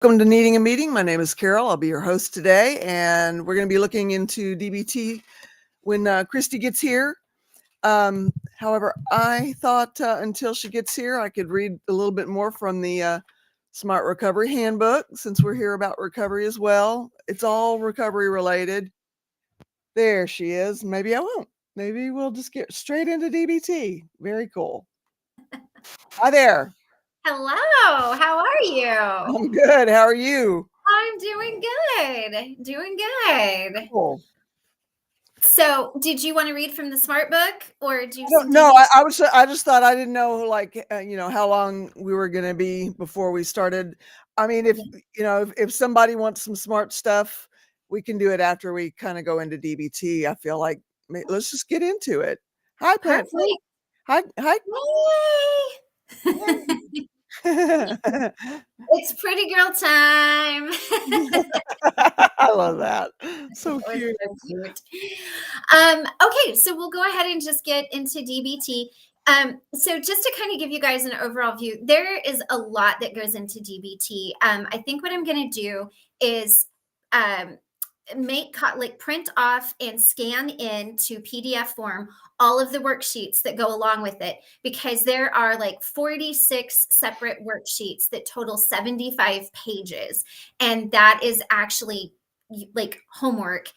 Welcome to Needing a Meeting. My name is Carol. I'll be your host today, and we're going to be looking into DBT when Christy gets here. However, I thought until she gets here, I could read a little bit more from the Smart Recovery Handbook, since we're here about recovery as well. It's all recovery related. There she is. Maybe I won't. Maybe we'll just get straight into DBT. Very cool. Hi there. Hello, how are you? I'm good. How are you? I'm doing good. Cool. So, did you want to read from the Smart Book or do some No, DBT? I just thought I didn't know, like, how long we were going to be before we started. I mean, if somebody wants some smart stuff, we can do it after we kind of go into DBT. I feel like let's just get into it. Hi, Plant. Perfect. Hi. Yay! Hi. It's pretty girl time. I love that. So That was cute. so cute. Okay, so we'll go ahead and just get into DBT. So just to kind of give you guys an overall view, there is a lot that goes into DBT. I think what I'm going to do is print off and scan into PDF form all of the worksheets that go along with it, because there are like 46 separate worksheets that total 75 pages. And that is actually like homework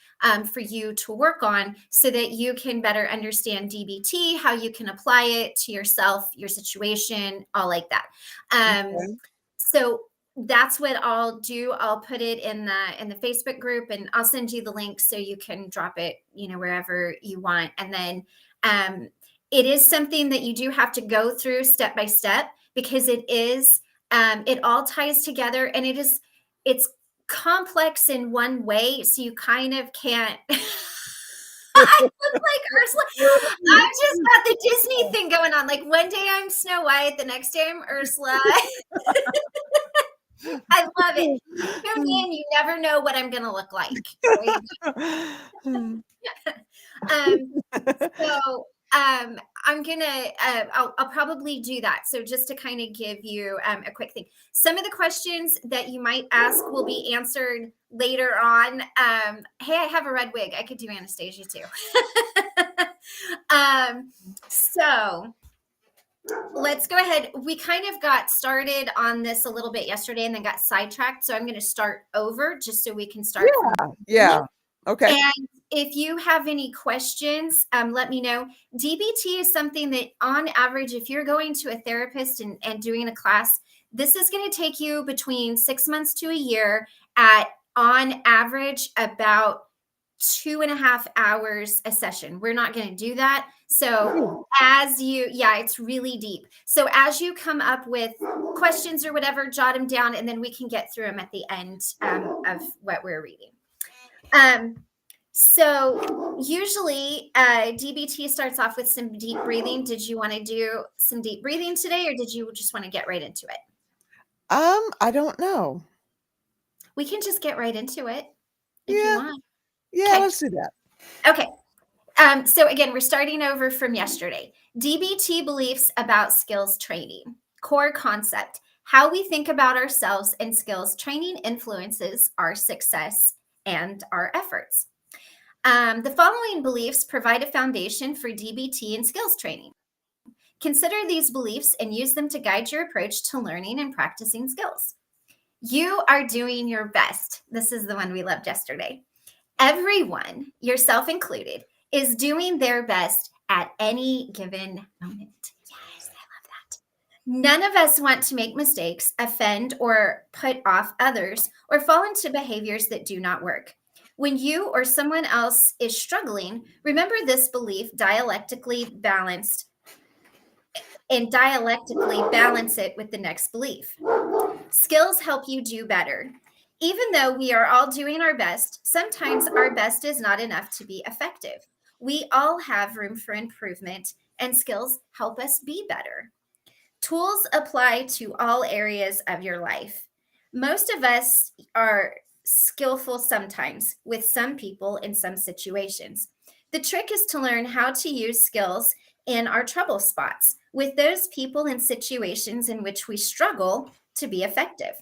for you to work on so that you can better understand DBT, how you can apply it to yourself, your situation, all like that. Okay. So that's what I'll do. I'll put it in the Facebook group, and I'll send you the link so you can drop it, wherever you want. And then it is something that you do have to go through step by step, because it all ties together, and it's complex in one way, so you kind of can't. I look like Ursula. I've just got the Disney thing going on. Like one day I'm Snow White, the next day I'm Ursula. I love it. Tune in, you never know what I'm going to look like. So I'm gonna I'll probably do that. So just to kind of give you a quick thing, some of the questions that you might ask will be answered later on. Hey, I have a red wig. I could do Anastasia too. So let's go ahead. We kind of got started on this a little bit yesterday and then got sidetracked. So I'm going to start over just so we can start. Yeah. Okay. And if you have any questions, let me know. DBT is something that on average, if you're going to a therapist and doing a class, this is going to take you between 6 months to a year at, on average, about 2.5 hours a session. We're not going to do that. So it's really deep. So as you come up with questions or whatever, jot them down, and then we can get through them at the end of what we're reading. So usually DBT starts off with some deep breathing. Did you want to do some deep breathing today, or did you just want to get right into it? I don't know. We can just get right into it if you want. Yeah, let's do that. Okay. So again, we're starting over from yesterday. DBT beliefs about skills training. Core concept: how we think about ourselves and skills training influences our success and our efforts. The following beliefs provide a foundation for DBT and skills training. Consider these beliefs and use them to guide your approach to learning and practicing skills. You are doing your best. This is the one we loved yesterday. Everyone, yourself included, is doing their best at any given moment. Yes, I love that. None of us want to make mistakes, offend, or put off others, or fall into behaviors that do not work. When you or someone else is struggling, remember this belief dialectically balance it with the next belief. Skills help you do better. Even though we are all doing our best, sometimes our best is not enough to be effective. We all have room for improvement, and skills help us be better. Tools apply to all areas of your life. Most of us are skillful sometimes with some people in some situations. The trick is to learn how to use skills in our trouble spots with those people and situations in which we struggle to be effective.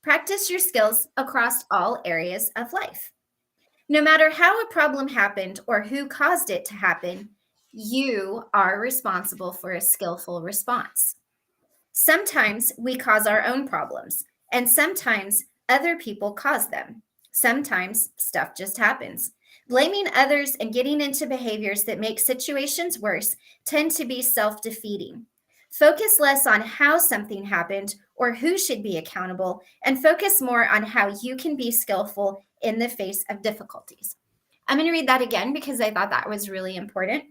Practice your skills across all areas of life. No matter how a problem happened or who caused it to happen, you are responsible for a skillful response. Sometimes we cause our own problems, and sometimes other people cause them. Sometimes stuff just happens. Blaming others and getting into behaviors that make situations worse tend to be self-defeating. Focus less on how something happened or who should be accountable, and focus more on how you can be skillful in the face of difficulties. I'm going to read that again because I thought that was really important.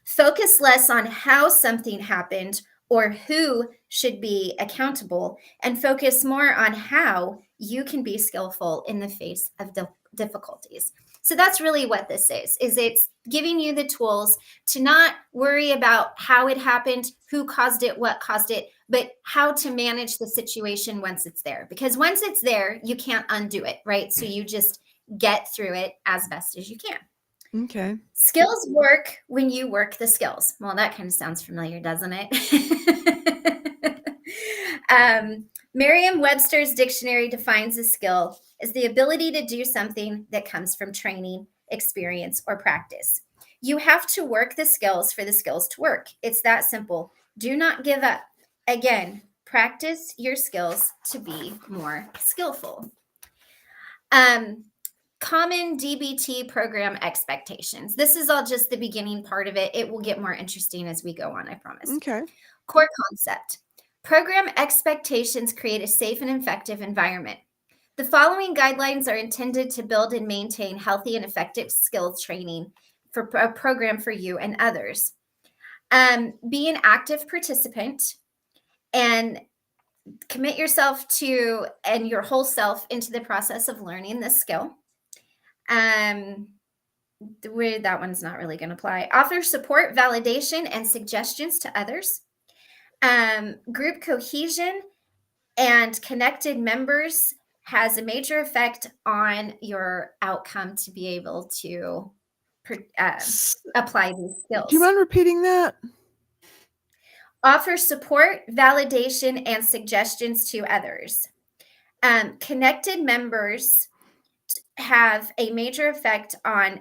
Focus less on how something happened or who should be accountable, and focus more on how you can be skillful in the face of difficulties. So that's really what this is it's giving you the tools to not worry about how it happened, who caused it, what caused it, but how to manage the situation once it's there. Because once it's there, you can't undo it, right? So you just get through it as best as you can. Okay. Skills work when you work the skills. Well, that kind of sounds familiar, doesn't it? Merriam-Webster's dictionary defines a skill as the ability to do something that comes from training, experience, or practice. You have to work the skills for the skills to work. It's that simple. Do not give up. Again, practice your skills to be more skillful. Common DBT program expectations. This is all just the beginning part of it. It will get more interesting as we go on, I promise. Okay. Core concept. Program expectations create a safe and effective environment. The following guidelines are intended to build and maintain healthy and effective skills training for a program for you and others. Be an active participant and commit yourself to and your whole self into the process of learning this skill. That one's not really going to apply. Offer support, validation, and suggestions to others. Group cohesion and connected members has a major effect on your outcome to be able to apply these skills. Do you mind repeating that? Offer support, validation, and suggestions to others. Connected members have a major effect on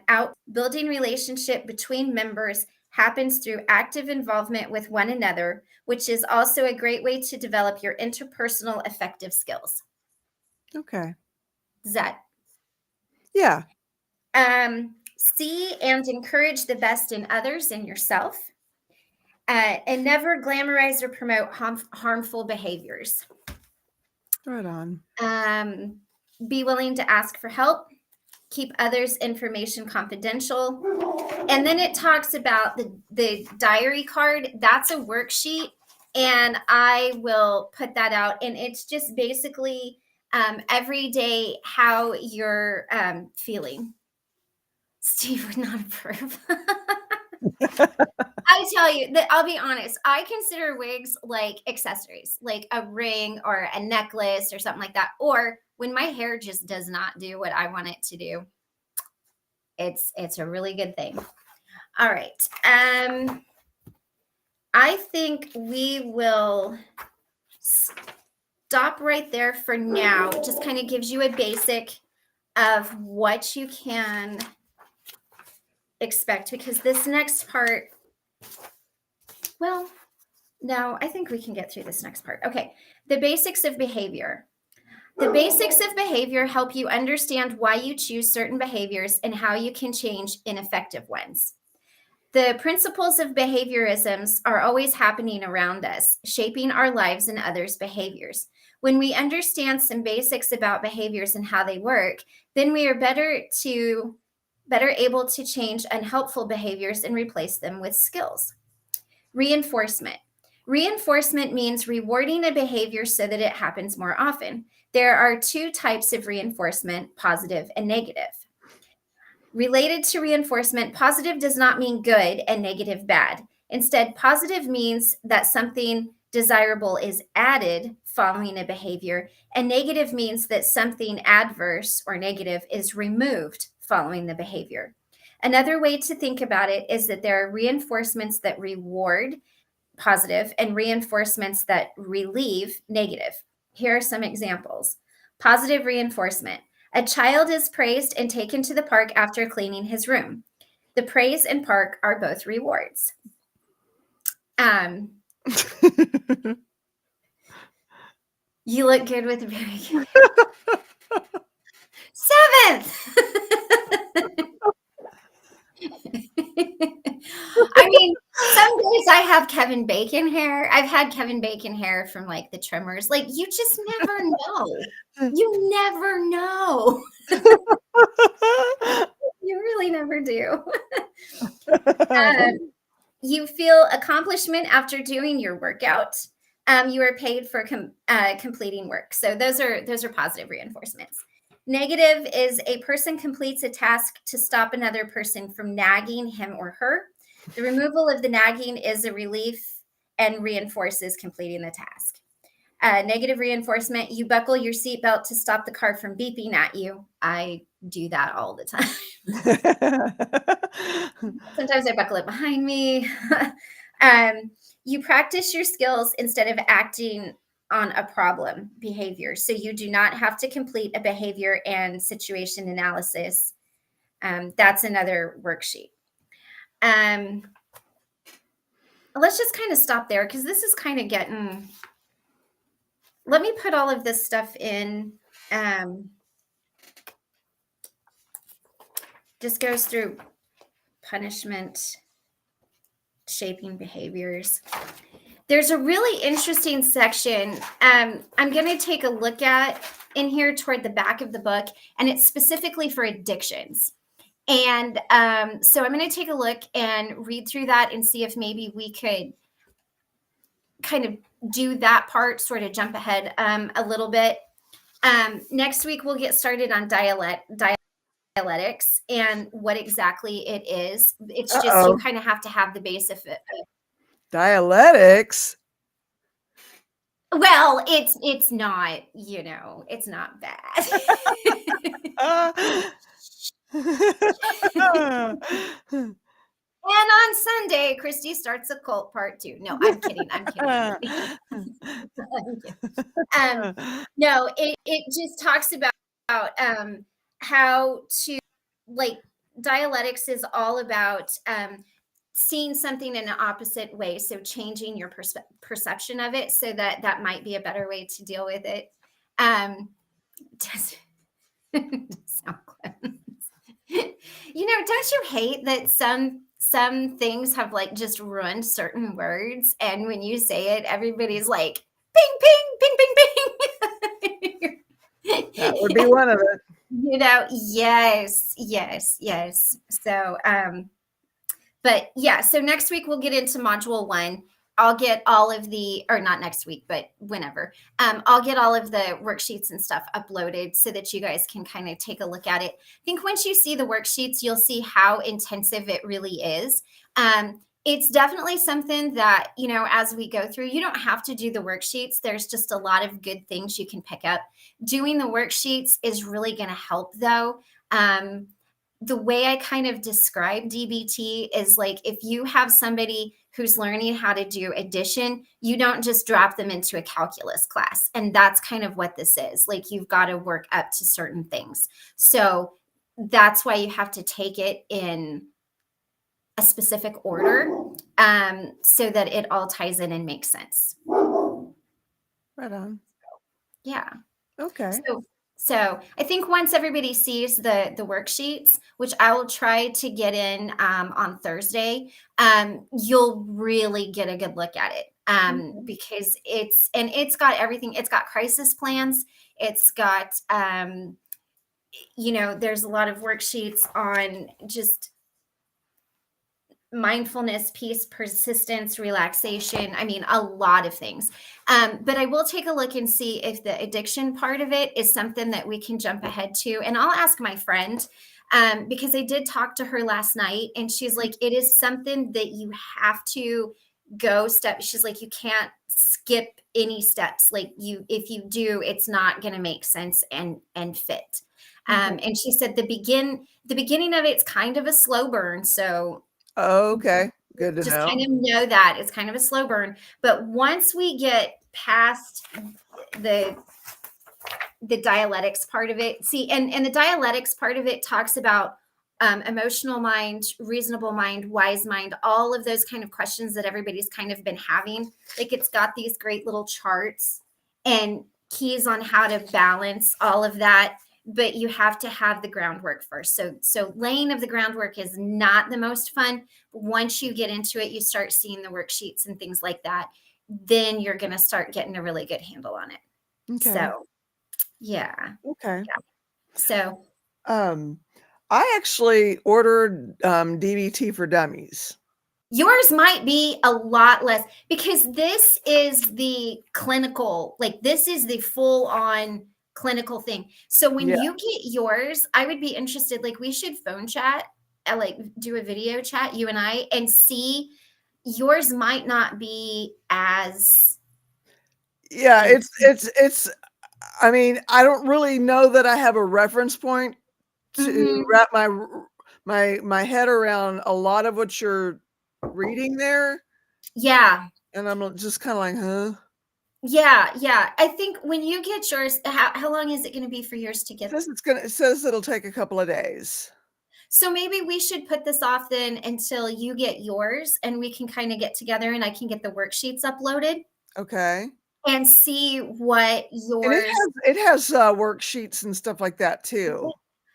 building relationship between members happens through active involvement with one another, which is also a great way to develop your interpersonal affective skills. Okay. Is that? Yeah. See and encourage the best in others and yourself. And never glamorize or promote harmful behaviors. Right on. Be willing to ask for help. Keep others' information confidential. And then it talks about the diary card. That's a worksheet, and I will put that out. And it's just basically every day how you're feeling. Steve would not approve. I tell you that I'll be honest. I consider wigs like accessories, like a ring or a necklace or something like that. Or when my hair just does not do what I want it to do, it's a really good thing. All right. I think we will stop right there for now. It just kind of gives you a basic of what you can expect, because this next part, well, no, I think we can get through this next part. Okay. The basics of behavior. The basics of behavior help you understand why you choose certain behaviors and how you can change ineffective ones. The principles of behaviorisms are always happening around us, shaping our lives and others' behaviors. When we understand some basics about behaviors and how they work, then we are better able to change unhelpful behaviors and replace them with skills. Reinforcement. Reinforcement means rewarding a behavior so that it happens more often. There are two types of reinforcement, positive and negative. Related to reinforcement, positive does not mean good and negative bad. Instead, positive means that something desirable is added following a behavior, and negative means that something adverse or negative is removed following the behavior. Another way to think about it is that there are reinforcements that reward, positive, and reinforcements that relieve, negative. Here are some examples. Positive reinforcement. A child is praised and taken to the park after cleaning his room. The praise and park are both rewards. You look good with very good. 7th. I mean, some days I have Kevin Bacon hair. I've had Kevin Bacon hair from like the trimmers. Like, you just never know. You never know. You really never do. You feel accomplishment after doing your workout. You are paid for completing work. So those are positive reinforcements. Negative is a person completes a task to stop another person from nagging him or her. The removal of the nagging is a relief and reinforces completing the task. Negative reinforcement, you buckle your seatbelt to stop the car from beeping at you. I do that all the time. Sometimes I buckle it behind me. You practice your skills instead of acting on a problem behavior. So you do not have to complete a behavior and situation analysis. That's another worksheet. Let's just kind of stop there because this is kind of getting, let me put all of this stuff in. Just goes through punishment, shaping behaviors. There's a really interesting section I'm going to take a look at in here toward the back of the book, and it's specifically for addictions. And so I'm going to take a look and read through that and see if maybe we could kind of do that part, sort of jump ahead a little bit. Next week, we'll get started on dialectics and what exactly it is. It's just you kind of have to have the base of it. Dialectics? Well, it's not, it's not bad. And on Sunday, Christy starts a cult part 2. No, I'm kidding. No, it just talks about how to, like, dialectics is all about seeing something in an opposite way. So changing your perception of it, so that might be a better way to deal with it. Sound don't you hate that some things have like just ruined certain words, and when you say it, everybody's like ping ping ping ping ping. That would be one of it. Yes. So but yeah, so next week we'll get into module 1. I'll get all of the, or not next week, but whenever, I'll get all of the worksheets and stuff uploaded so that you guys can kind of take a look at it. I think once you see the worksheets, you'll see how intensive it really is. It's definitely something that, as we go through, you don't have to do the worksheets. There's just a lot of good things you can pick up. Doing the worksheets is really going to help, though. The way I kind of describe DBT is like, if you have somebody who's learning how to do addition, you don't just drop them into a calculus class. And that's kind of what this is. Like, you've got to work up to certain things. So that's why you have to take it in a specific order, so that it all ties in and makes sense. Right on. Yeah. Okay. So I think once everybody sees the worksheets, which I will try to get in on Thursday, you'll really get a good look at it, because it's got everything. It's got crisis plans. It's got, there's a lot of worksheets on just mindfulness, peace, persistence, relaxation. I mean, a lot of things. But I will take a look and see if the addiction part of it is something that we can jump ahead to. And I'll ask my friend, because I did talk to her last night, and she's like, it is something that you have to go step. She's like, you can't skip any steps. Like, if you do, it's not going to make sense and fit. And she said the beginning of it's kind of a slow burn. So okay, good to just know. kind of know that it's kind of a slow burn. But once we get past the the dialectics part of it. See, and the dialectics part of it talks about emotional mind, reasonable mind, wise mind, all of those kind of questions that everybody's kind of been having. Like it's got these great little charts and keys on how to balance all of that, but you have to have the groundwork first. So laying of the groundwork is not the most fun. Once you get into it, you start seeing the worksheets and things like that, then you're going to start getting a really good handle on it. Okay. So yeah. Okay. So I actually ordered DBT for Dummies. yours might be a lot less because this is the clinical, like this is the full on clinical thing. So when Yeah. you get yours, I would be interested, like we should phone chat, like do a video chat, you and I, and see yours might not be as Yeah, in- it's I mean, I don't really know that I have a reference point to Mhm. wrap my head around a lot of what you're reading there, Yeah. and I'm just kind of like, huh? Yeah. I think when you get yours, how long is it going to be for yours to get? It says it'll take a couple of days. So maybe we should put this off then until you get yours and we can kind of get together and I can get the worksheets uploaded Okay. and see what And yours. it has worksheets and stuff like that too.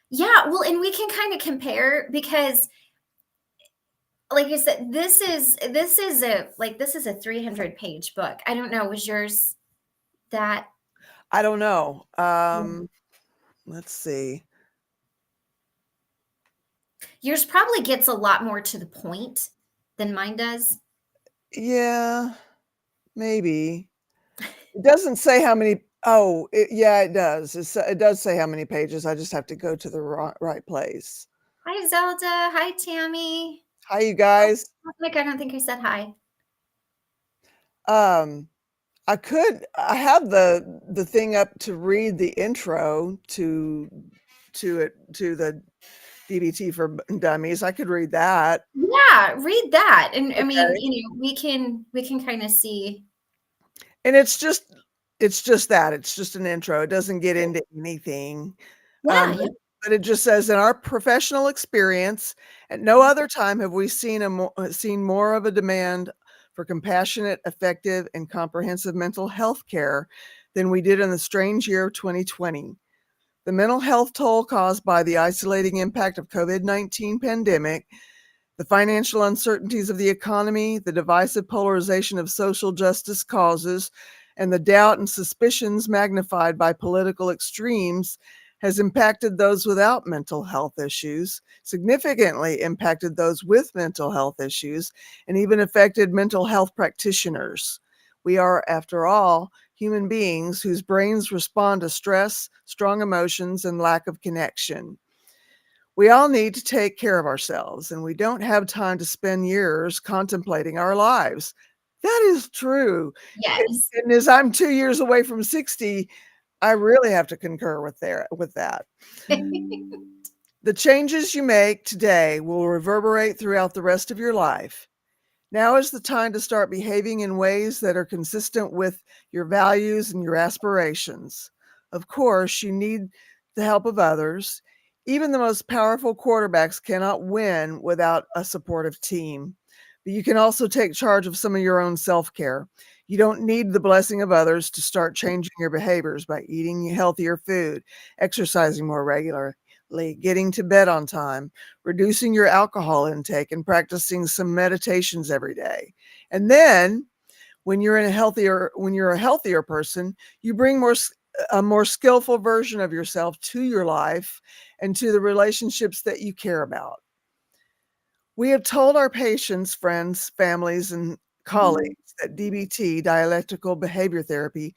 Yeah, well, and we can kind of compare because like I said, this is a 300-page book. I don't know, was yours that? I don't know. Let's see. Yours probably gets a lot more to the point than mine does. Yeah, maybe. It doesn't say how many. Oh, yeah, it does. It does say how many pages. I just have to go to the right place. Hi, Zelda. Hi, Tammy. Hi, you guys. Like, I don't think I said hi. I have the thing up to read the intro to the DBT for Dummies. I could read that. Yeah, read that. And I mean, Okay. we can kind of see. And it's just that. It's just an intro. It doesn't get into anything. Yeah, yeah. But it just says, in our professional experience, at no other time have we seen more of a demand for compassionate, effective, and comprehensive mental health care than we did in the strange year of 2020. The mental health toll caused by the isolating impact of COVID-19 pandemic, the financial uncertainties of the economy, the divisive polarization of social justice causes, and the doubt and suspicions magnified by political extremes has impacted those without mental health issues, significantly impacted those with mental health issues, and even affected mental health practitioners. We are, after all, human beings whose brains respond to stress, strong emotions, and lack of connection. We all need to take care of ourselves, and we don't have time to spend years contemplating our lives. That is true. Yes. And as I'm 2 years away from 60, I really have to concur with that. The changes you make today will reverberate throughout the rest of your life. Now is the time to start behaving in ways that are consistent with your values and your aspirations. Of course, you need the help of others. Even the most powerful quarterbacks cannot win without a supportive team. But you can also take charge of some of your own self-care. You don't need the blessing of others to start changing your behaviors by eating healthier food, exercising more regularly, getting to bed on time, reducing your alcohol intake, and practicing some meditations every day. And then when you're a healthier person, you bring a more skillful version of yourself to your life and to the relationships that you care about. We have told our patients, friends, families, and colleagues that DBT, dialectical behavior therapy,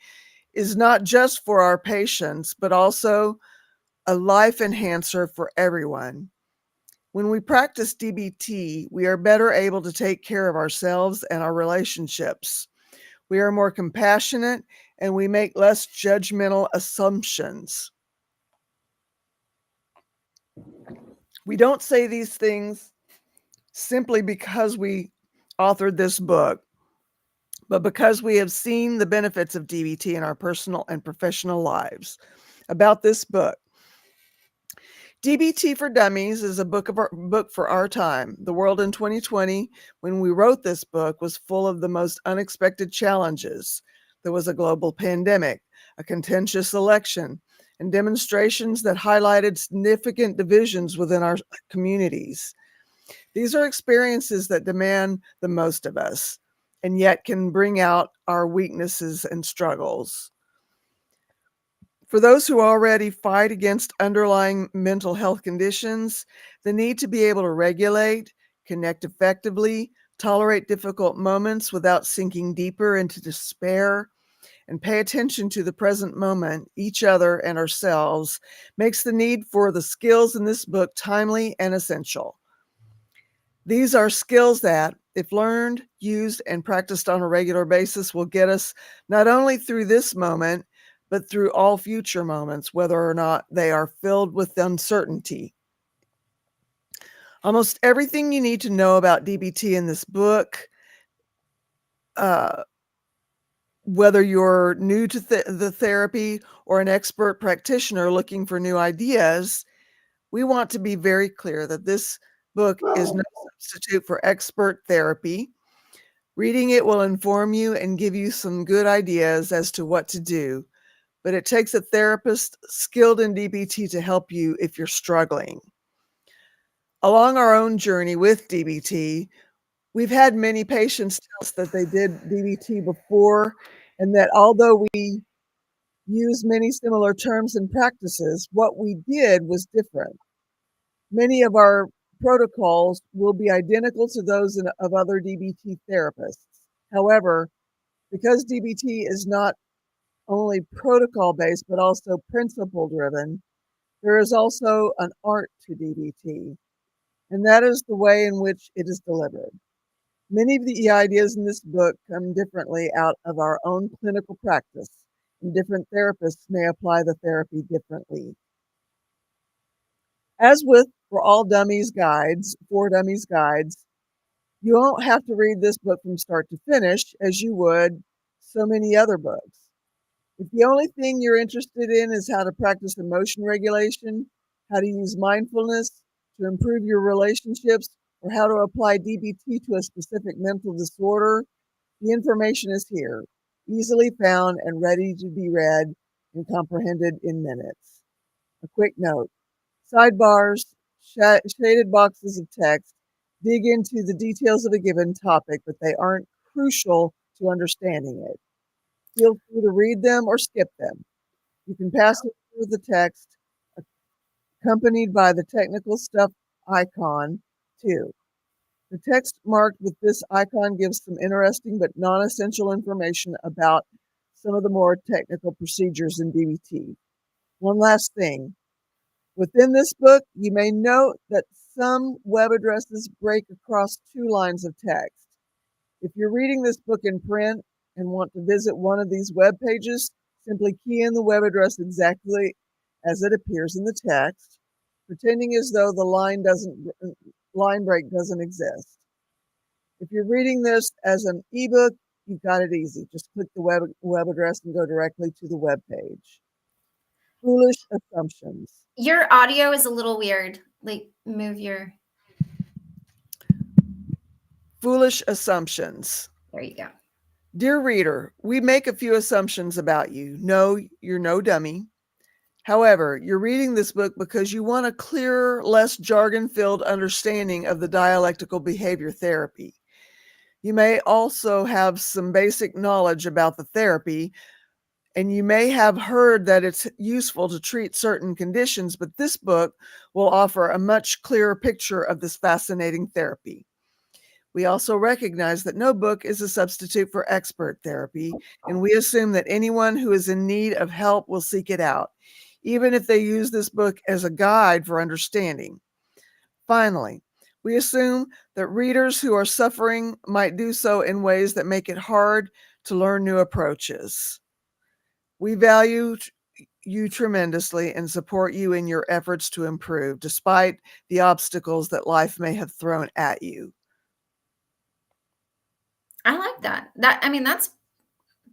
is not just for our patients, but also a life enhancer for everyone. When we practice DBT, we are better able to take care of ourselves and our relationships. We are more compassionate and we make less judgmental assumptions. We don't say these things simply because we authored this book, but because we have seen the benefits of DBT in our personal and professional lives. about this book. DBT for Dummies is a book for our time. The world in 2020, when we wrote this book, was full of the most unexpected challenges. There was a global pandemic, a contentious election, and demonstrations that highlighted significant divisions within our communities. These are experiences that demand the most of us, and yet can bring out our weaknesses and struggles. For those who already fight against underlying mental health conditions, the need to be able to regulate, connect effectively, tolerate difficult moments without sinking deeper into despair, and pay attention to the present moment, each other, and ourselves makes the need for the skills in this book timely and essential. These are skills that, if learned, used, and practiced on a regular basis, will get us not only through this moment, but through all future moments, whether or not they are filled with uncertainty. Almost everything you need to know about DBT in this book, uh, whether you're new to the therapy or an expert practitioner looking for new ideas, we want to be very clear that this book is no substitute for expert therapy. Reading it will inform you and give you some good ideas as to what to do, but it takes a therapist skilled in DBT to help you if you're struggling. Along our own journey with DBT, we've had many patients tell us that they did DBT before, and that although we use many similar terms and practices, what we did was different. Many of our protocols will be identical to those of other DBT therapists. However, because DBT is not only protocol based but also principle driven, there is also an art to DBT, and that is the way in which it is delivered. Many of the ideas in this book come differently out of our own clinical practice, and different therapists may apply the therapy differently. As with For Dummies guides, you won't have to read this book from start to finish as you would so many other books. If the only thing you're interested in is how to practice emotion regulation, how to use mindfulness to improve your relationships, or how to apply DBT to a specific mental disorder, the information is here, easily found and ready to be read and comprehended in minutes. A quick note: sidebars, shaded boxes of text dig into the details of a given topic, but they aren't crucial to understanding it. Feel free to read them or skip them. You can pass it through the text, accompanied by the technical stuff icon, too. The text marked with this icon gives some interesting but non-essential information about some of the more technical procedures in DBT. One last thing. Within this book, you may note that some web addresses break across two lines of text. If you're reading this book in print and want to visit one of these web pages, simply key in the web address exactly as it appears in the text, pretending as though the line break doesn't exist. If you're reading this as an ebook, you've got it easy. Just click the web address and go directly to the web page. Foolish assumptions. Your audio is a little weird. Like, move your. Foolish assumptions. There you go. Dear reader, we make a few assumptions about you. No, you're no dummy. However, you're reading this book because you want a clearer, less jargon-filled understanding of the dialectical behavior therapy. You may also have some basic knowledge about the therapy, and you may have heard that it's useful to treat certain conditions, but this book will offer a much clearer picture of this fascinating therapy. We also recognize that no book is a substitute for expert therapy, and we assume that anyone who is in need of help will seek it out, even if they use this book as a guide for understanding. Finally, we assume that readers who are suffering might do so in ways that make it hard to learn new approaches. We value you tremendously and support you in your efforts to improve, despite the obstacles that life may have thrown at you. I like that. I mean, that's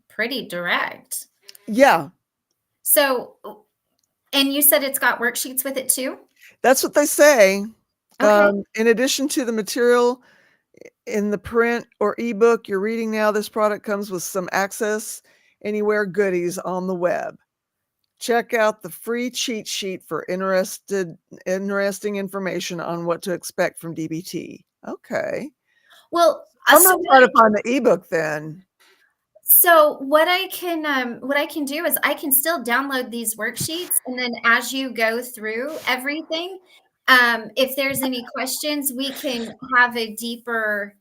pretty direct. Yeah. So And you said it's got worksheets with it too? That's what they say. Okay. In addition to the material in the print or ebook you're reading now, this product comes with some access anywhere goodies on the web. Check out the free cheat sheet for interesting information on what to expect from DBT. Okay. Well, I'm gonna try to find the ebook then. so what I can do is I can still download these worksheets, and then as you go through everything, if there's any questions, we can have a deeper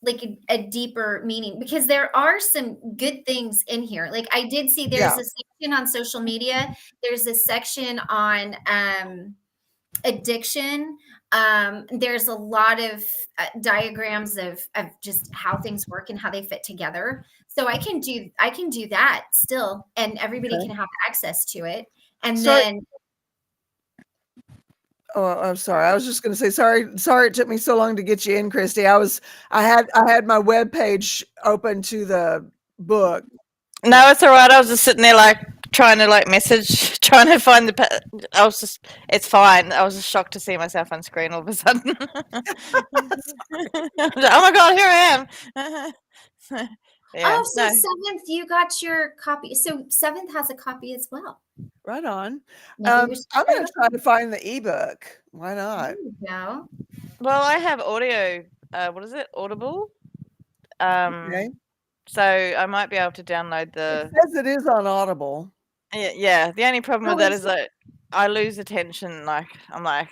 like a deeper meaning, because there are some good things in here. Like I did see there's Yeah. a section on social media, there's a section on addiction. There's a lot of diagrams of just how things work and how they fit together. So I can do that still, and everybody Okay. can have access to it. And Sorry. then Oh, I'm sorry. I was just going to say sorry it took me so long to get you in, Christy. I had my web page open to the book. No, it's all right. I was just sitting there, like, trying to, like, message, trying to find it's fine. I was just shocked to see myself on screen all of a sudden. Oh my God, here I am. Yeah, oh, so no. seventh, you got your copy. So seventh has a copy as well. Right on. Maybe we should I'm share going to that. try to find the ebook. Why not? There you go. Well, I have audio, what is it? Audible. Okay. So I might be able to download It the. says it is on Audible. Yeah. The only problem Oh, with that is is that I lose attention. Like, I'm like,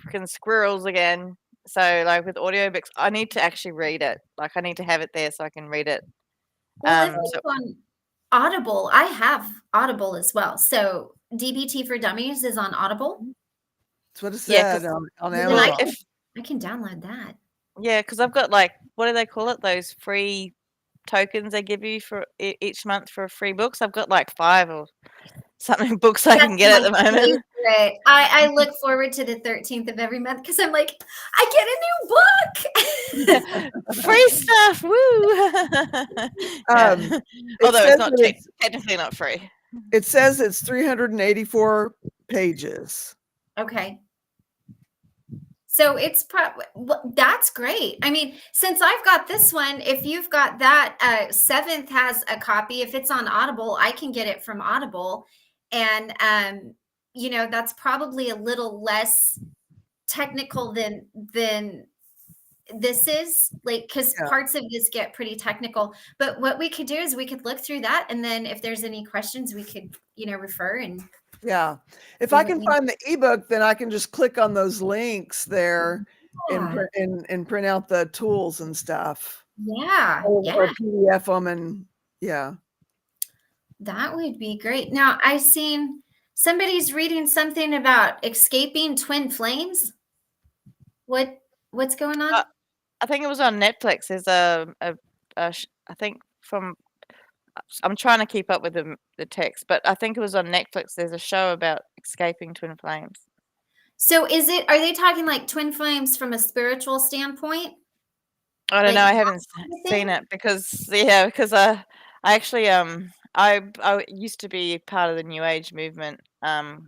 freaking squirrels again. So, like, with audiobooks, I need to actually read it. Like, I need to have it there so I can read it. Well, if So it's on Audible, I have Audible as well. So DBT for Dummies is on Audible. That's what it yeah, said because on Well, then well, Amazon. I can download that. I've got, like, what do they call it? Those free tokens they give you for each month for free books. I've got like 5 or something books I can That's get my at the moment. favorite. I look forward to the 13th of every month because I'm like, I get a new book. Free stuff, woo! Um, Yeah. It Although says it's not that technically not free. it says it's 384 pages. Okay. So it's probably that's great. I mean, since I've got this one, if you've got that, seventh has a copy. If it's on Audible, I can get it from Audible, and that's probably a little less technical than this is, like, because Yeah. parts of this get pretty technical. But what we could do is we could look through that, and then if there's any questions, we could refer and Yeah. If see I what can we find the ebook, then I can just click on those links there and print out the tools and stuff. yeah, Or PDF them and yeah. that would be great. Now I seen somebody's reading something about escaping twin flames. What's going on? I think it was on Netflix. There's I think from. I'm trying to keep up with the text, but I think it was on Netflix. There's a show about escaping twin flames. So are they talking like twin flames from a spiritual standpoint? I don't Like know. I haven't thing? seen it because I actually I used to be part of the New Age movement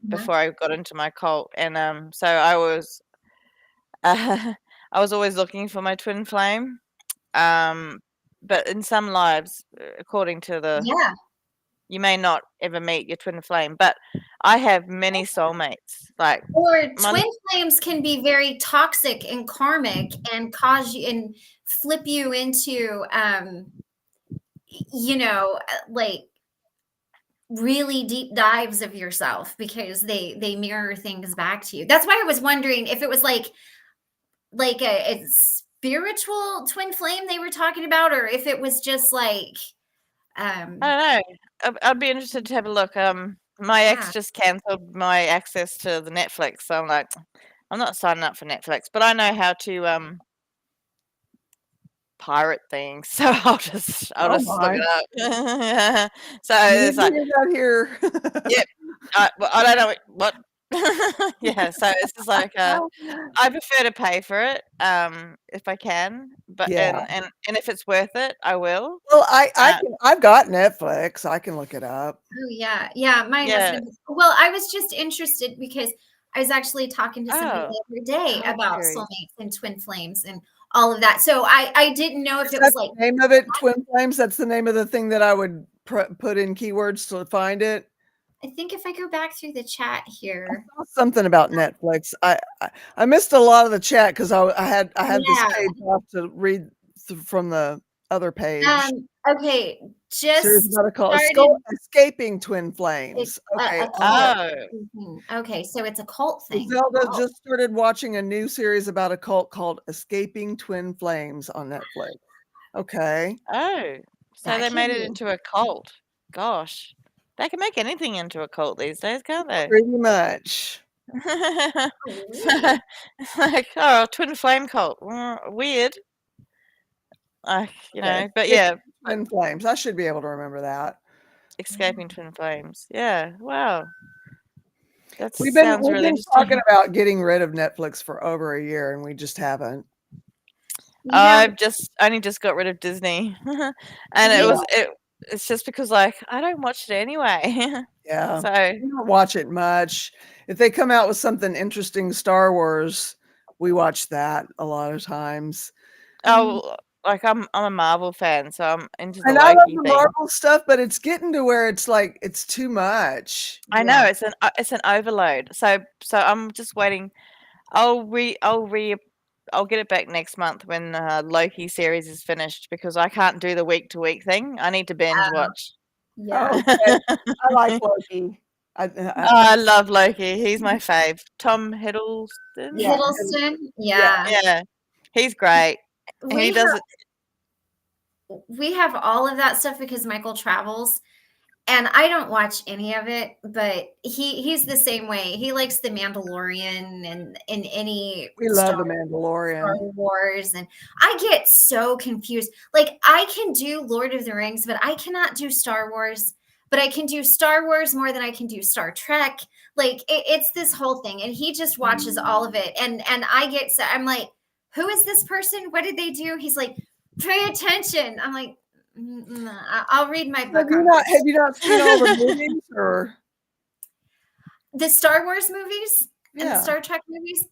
before I got into my cult, and so I was I was always looking for my twin flame. But in some lives, according to Yeah. you may not ever meet your twin flame, but I have many soulmates. Like, Or twin flames can be very toxic and karmic and cause you and flip you into like really deep dives of yourself, because they mirror things back to you. That's why I was wondering if it was like a spiritual twin flame they were talking about, or if it was just like I don't know. I'd be interested to have a look. My Yeah. ex just cancelled my access to the Netflix, so I'm like, I'm not signing up for Netflix, but I know how to pirate things, so I'll just Oh look my. it up. So You it's didn't like, hear that here. yep. Well, I don't know what Yeah, so it's just like, I prefer to pay for it, if I can, but Yeah. and if it's worth it, I will. Well, Uh, I've got Netflix. I can look it up. Oh, yeah. Yeah, my yeah. husband well, I was just interested because I was actually talking to somebody Oh, the other day I'm about curious. soulmates and twin flames and all of that. So I didn't know if Is it that was like the name of it? Twin flames? That's the name of the thing that I would put in keywords to find it? I think if I go back through the chat here. Something about Netflix. I missed a lot of the chat 'cause I had this Yeah. page off to read from the other page. Okay, Series just about a cult. started Escaping Twin it's Flames. Okay. a cult. Oh, Mhm. Okay, so it's a cult thing. Zelda Oh, just started watching a new series about a cult called Escaping Twin Flames on Netflix. Okay. oh, so that they could made it be into a cult. Gosh, they can make anything into a cult these days, can't they? Pretty much. oh, really? Like, oh, twin flame cult. Weird. Okay. But Escaping yeah, Twin Flames. I should be able to remember that. escaping twin flames. Yeah, wow. That We've been sounds we've really been talking interesting. about getting rid of Netflix for over a year, and we just haven't. You know, I've only just got rid of Disney, and yeah, it's just because like I don't watch it anyway. Yeah. So, We don't watch it much. If they come out with something interesting, Star Wars, we watch that a lot of times. oh, like I'm a Marvel fan, so I'm into the And I love Loki the thing. Marvel stuff, but it's getting to where it's like it's too much. I yeah. know it's an overload. So I'm just waiting. I'll get it back next month when Loki series is finished because I can't do the week to week thing. I need to binge watch. Yeah. Oh, okay. I like Loki. I love Loki. He's my fave. Tom Hiddleston. Yeah. Hiddleston? Yeah. Yeah. Yeah, he's great. And he We does have it. we have all of that stuff because Michael travels. And I don't watch any of it, but he's the same way. He likes The Mandalorian and in any We love The Mandalorian. Star Wars, and I get so confused. Like I can do Lord of the Rings, but I cannot do Star Wars. But I can do Star Wars more than I can do Star Trek. Like it's this whole thing, and he just watches all of it. And I get so I'm like, who is this person? What did they do? He's like, pay attention. I'm like, I'll read my book on Have you not seen all the movies or the Star Wars movies and the yeah, Star Trek movies.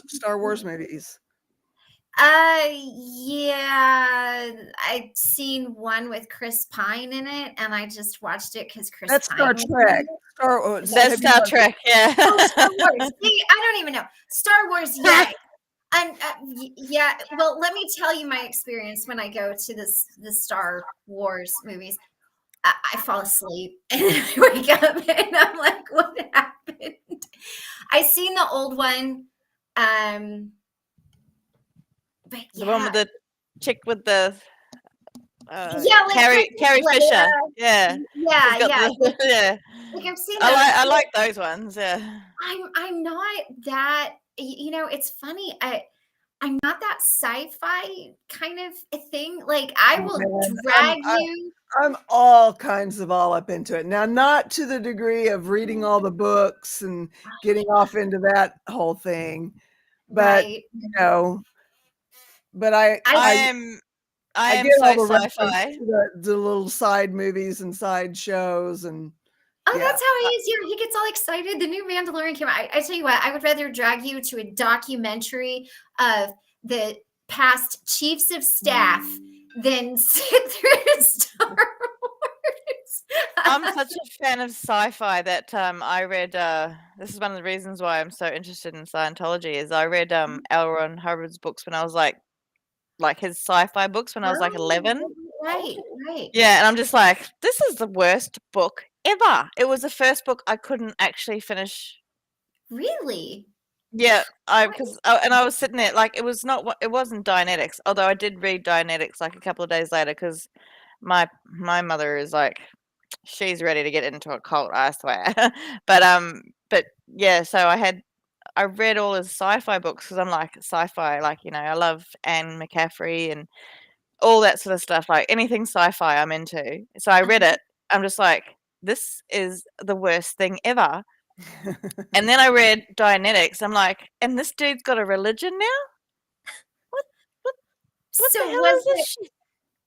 Star Wars movies? Yeah, I've seen one with Chris Pine in it, and I just watched it because Chris That's Pine Star was in Trek. it. That's Star Trek. Yeah. Oh, Star Wars. See, I don't even know. Star Wars, yay. And yeah, well, let me tell you my experience when I go to the Star Wars movies. I fall asleep and I wake up and I'm like, what happened? I seen the old one. But The one with yeah, the chick with the yeah, like Carrie Fisher. Yeah. yeah, She's got yeah. the yeah. Like I've seen those. I like those ones. Yeah. I'm not that. You know, it's funny. I'm not that sci-fi kind of a thing. Like I will Man, drag you. I'm all kinds of all up into it. Now, not to the degree of reading all the books and getting off into that whole thing, but Right. but I I I am I I am get all so the reference sci-fi. to the little side movies and side shows and Oh, yeah. that's how he is. Yeah, he gets all excited. The new Mandalorian came out. I tell you what, I would rather drag you to a documentary of the past chiefs of staff than sit through Star Wars. I'm such a fan of sci-fi that I read this is one of the reasons why I'm so interested in Scientology is I read L. Ron Hubbard's books when I was like his sci-fi books when I was like 11. Right, right. Yeah, and I'm just like, this is the worst book ever. It was the first book I couldn't actually finish. Really? Yeah, because I was sitting there like it wasn't Dianetics, although I did read Dianetics like a couple of days later because my mother is like she's ready to get into a cult, I swear. But yeah, so I read all his sci-fi books because I'm like sci-fi, like I love Anne McCaffrey and all that sort of stuff, like anything sci-fi I'm into. So I read it. I'm just like, this is the worst thing ever. And then I read Dianetics. I'm like, and this dude's got a religion now? What what the So hell is this shit?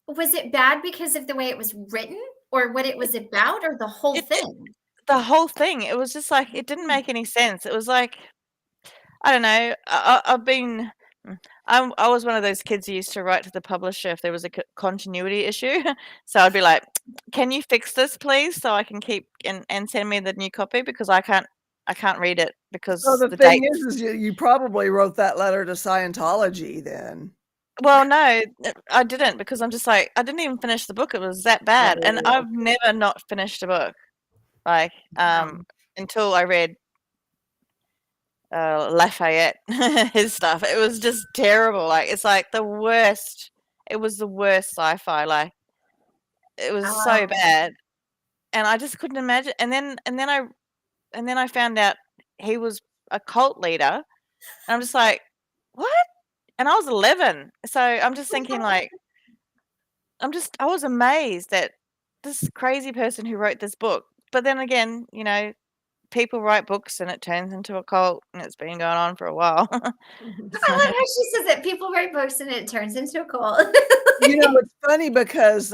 was it bad because of the way it was written, or what it was about, or the whole It thing? the whole thing, it was just like it didn't make any sense. It was like, I don't know. I've been I was one of those kids who used to write to the publisher if there was a continuity issue. So I'd be like, "Can you fix this, please, so I can keep and send me the new copy because I can't read it So because the the thing dates." is you probably wrote that letter to Scientology then. Well, no, I didn't because I'm just like, I didn't even finish the book. It was that bad, and Oh, I've never not finished a book like wow. until I read Lafayette, his stuff. It was just terrible. Like it's like the worst. It was the worst sci-fi. Like it was so Um, bad, and I just couldn't imagine. And then I found out he was a cult leader, and I'm just like, what? And I was 11, so I'm just thinking like, I was amazed that this crazy person who wrote this book. But then again, people write books and it turns into a cult, and it's been going on for a while. I love how she says that people write books and it turns into a cult. It's funny because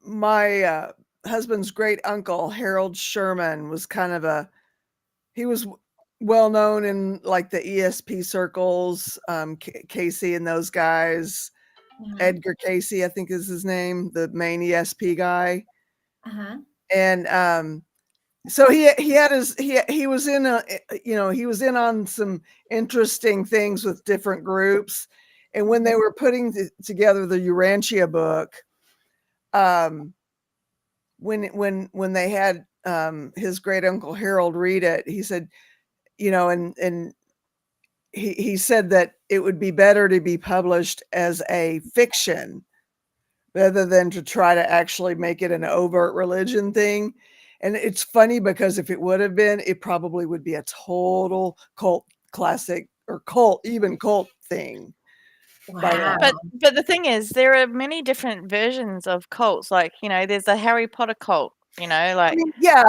my husband's great uncle Harold Sherman was kind of he was well known in like the ESP circles, Casey and those guys. Edgar Casey, I think is his name, the main ESP guy. Uh-huh. And so he had he was in he was in on some interesting things with different groups. And when they were putting together the Urantia book, when they had his great uncle Harold read it, he said, and he said that it would be better to be published as a fiction rather than to try to actually make it an overt religion thing. And it's funny because if it would have been, it probably would be a total cult classic or even cult thing. Wow. But the thing is, there are many different versions of cults. Like, there's a Harry Potter cult, like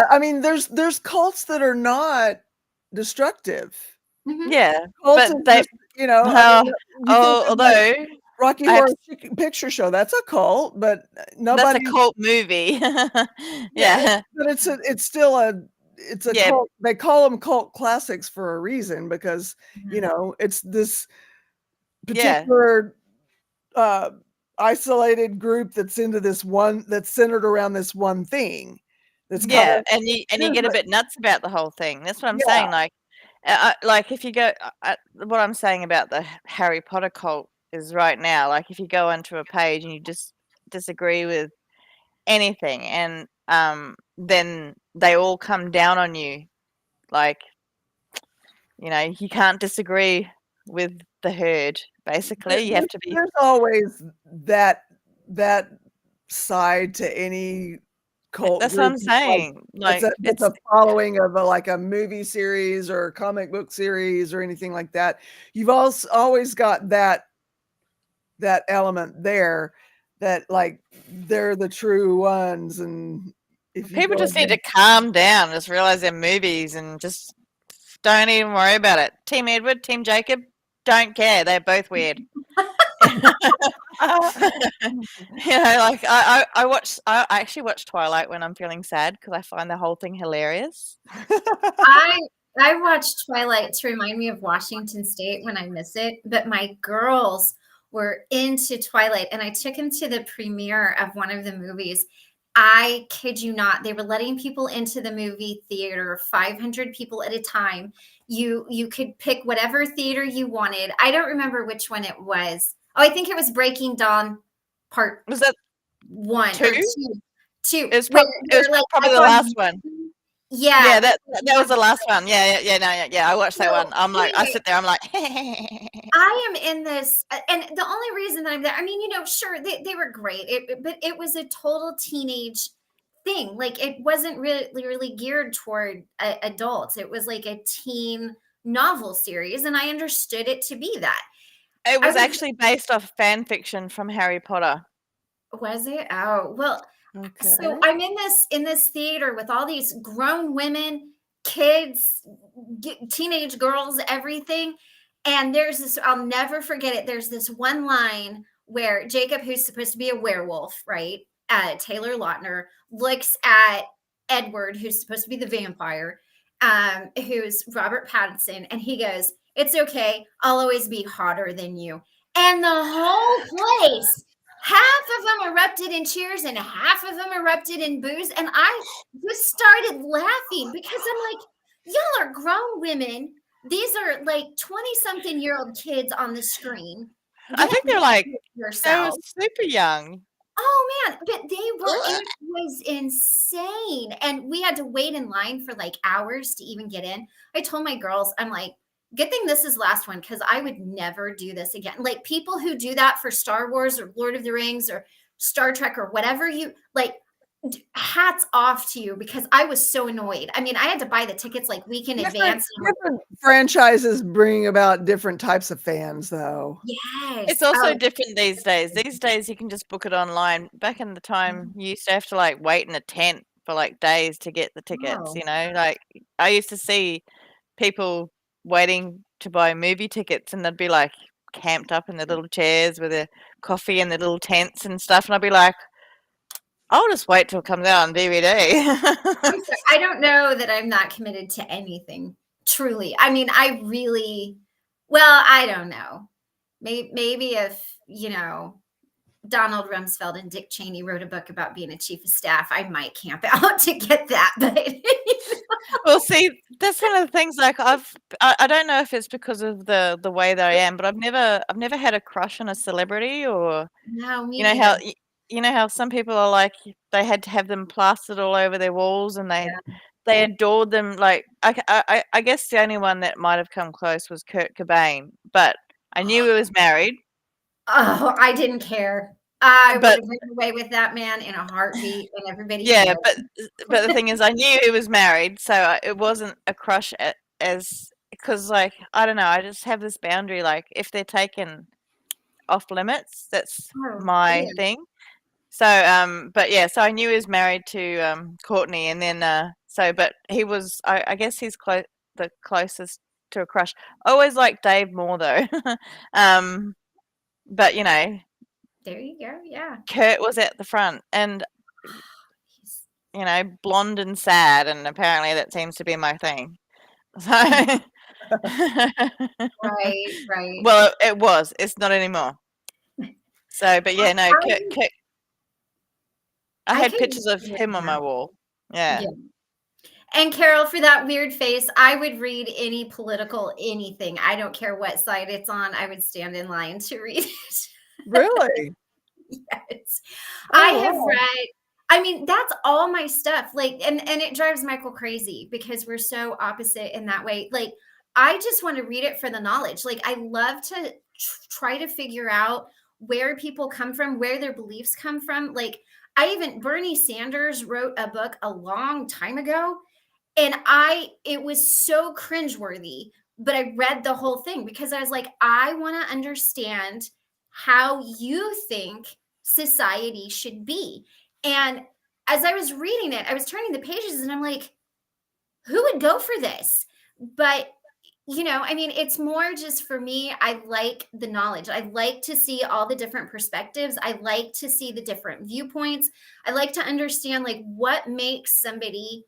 I mean, there's cults that are not destructive. Mhm. yeah, Cults but is they just, I mean, you think of like although Rocky I have Horror Picture Show, that's a cult, but that's a nobody, cult movie. yeah, Yeah. but it's still it's a Yeah, cult. They call them cult classics for a reason because, Mhm. it's this yeah, particular uh isolated group that's centered around this one thing. That's kind yeah, of, and it you is, get a bit nuts about the whole thing. That's what I'm yeah. saying, like, like, if you go what I'm saying about the Harry Potter cult is right now, like, if you go onto a page and you just disagree with anything and, then they all come down on you, like, you can't disagree with the herd, basically. You have to be There's always that side to any cult that's what group. I'm It's like saying, like, that's a following of like a movie series or a comic book series or anything like that. You've also always got that element there that like they're the true ones, and if you people go just need to against, calm down, just realize they're movies and just don't even worry about it. Team Edward, Team Jacob, don't care. They're both weird. Like I actually watch Twilight when I'm feeling sad because I find the whole thing hilarious. I I watch Twilight to remind me of Washington State when I miss it, but my girls were into Twilight and I took them to the premiere of one of the movies. I kid you not, they were letting people into the movie theater, 500 people at a time. You could pick whatever theater you wanted. I don't remember which one it was. Oh, I think it was Breaking Dawn part Was that 1 or two? 2. 2 It where was like probably up the on last one. yeah, Yeah, that was the last one. Yeah, no, yeah. I watched that one. so I'm like, I anyway, sit there. I'm like, I am in this, and the only reason that I'm there, I mean, sure, they were great, but it was a total teenage thing. Like, it wasn't really geared toward adults. It was like a teen novel series, and I understood it to be that. it I was was, actually based off fan fiction from Harry Potter. was it? Oh, well, Okay. So I'm in this theater with all these grown women, kids, teenage girls, everything. And there's this, I'll never forget it. There's this one line where Jacob, who's supposed to be a werewolf, right? Taylor Lautner looks at Edward, who's supposed to be the vampire, who's Robert Pattinson, and he goes, "It's okay. I'll always be hotter than you." And the whole place, half of them erupted in cheers and half of them erupted in boos. And I just started laughing because I'm like, y'all are grown women. These are like 20-something-year-old kids on the screen. I think they're like, they were yourself. super young. Oh man, but it was insane. And we had to wait in line for like hours to even get in. I told my girls, I'm like, good thing this is last one because I would never do this again. Like people who do that for Star Wars or Lord of the Rings or Star Trek or whatever you like, hats off to you because I was so annoyed. I mean, I had to buy the tickets like week in advance. Different franchises bring about different types of fans, though. Yes. It's also different these days. These days you can just book it online. Back in the time, you used to have to like wait in a tent for like days to get the tickets, you know? Like I used to see people waiting to buy movie tickets and they'd be like camped up in their little chairs with their coffee and their little tents and stuff. And I'd be like, I'll just wait till it comes out on DVD. I don't know that I'm not committed to anything, truly. I mean, I really, well, I don't know. Maybe if, you know, Donald Rumsfeld and Dick Cheney wrote a book about being a chief of staff, I might camp out to get that. But well, see, that's one of the things. Like I don't know if it's because of the way that I am, but I've never had a crush on a celebrity or no, me you know either. how you know how some people are like they had to have them plastered all over their walls and they adored them. Like I guess the only one that might have come close was Kurt Cobain, but I knew he was married. Oh, I didn't care. I would have ran away with that man in a heartbeat, and everybody. Yeah, knows. but the thing is, I knew he was married, so it wasn't a crush as because like I don't know, I just have this boundary. Like if they're taken off limits, that's my thing. So but yeah, so I knew he was married to Courtney, and then but he was I guess he's the closest to a crush. I always liked Dave more though. But you know, there you go. Yeah, Kurt was at the front, and you know, blonde and sad, and apparently that seems to be my thing. So right. well, it was. It's not anymore. So, but yeah, no, Kurt, I had pictures of him on my wall. Yeah. And Carol, for that weird face, I would read any political anything. I don't care what side it's on. I would stand in line to read it. Really? Yes. I have read, I mean, that's all my stuff. Like, and it drives Michael crazy because we're so opposite in that way. Like, I just want to read it for the knowledge. Like, I love to try to figure out where people come from, where their beliefs come from. Like, Bernie Sanders wrote a book a long time ago, and it was so cringeworthy, but I read the whole thing because I was like, I want to understand how you think society should be. And as I was reading it, I was turning the pages and I'm like, who would go for this? But you know, I mean, it's more just for me. I like the knowledge. I like to see all the different perspectives. I like to see the different viewpoints. I like to understand like what makes somebody,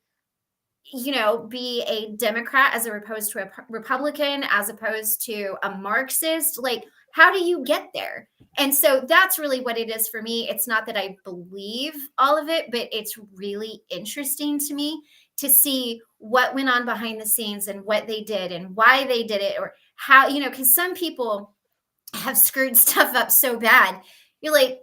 you know, be a Democrat as opposed to a Republican, as opposed to a Marxist. Like, how do you get there? And so that's really what it is for me. It's not that I believe all of it, but it's really interesting to me to see what went on behind the scenes and what they did and why they did it, or how, you know, because some people have screwed stuff up so bad. You're like,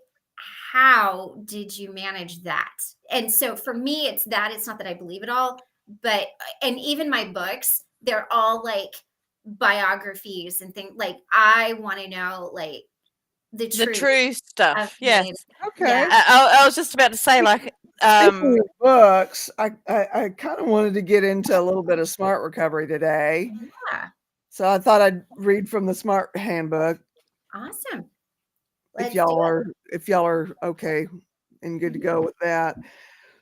how did you manage that? And so for me, it's not that I believe it all, but, and even my books, they're all like biographies and things. Like, I want to know like the true stuff. Yes. Okay. Yeah. I was just about to say, like, Speaking of books, I kind of wanted to get into a little bit of smart recovery today. Yeah. So I thought I'd read from the Smart Handbook. Awesome. If y'all are okay and good to go with that.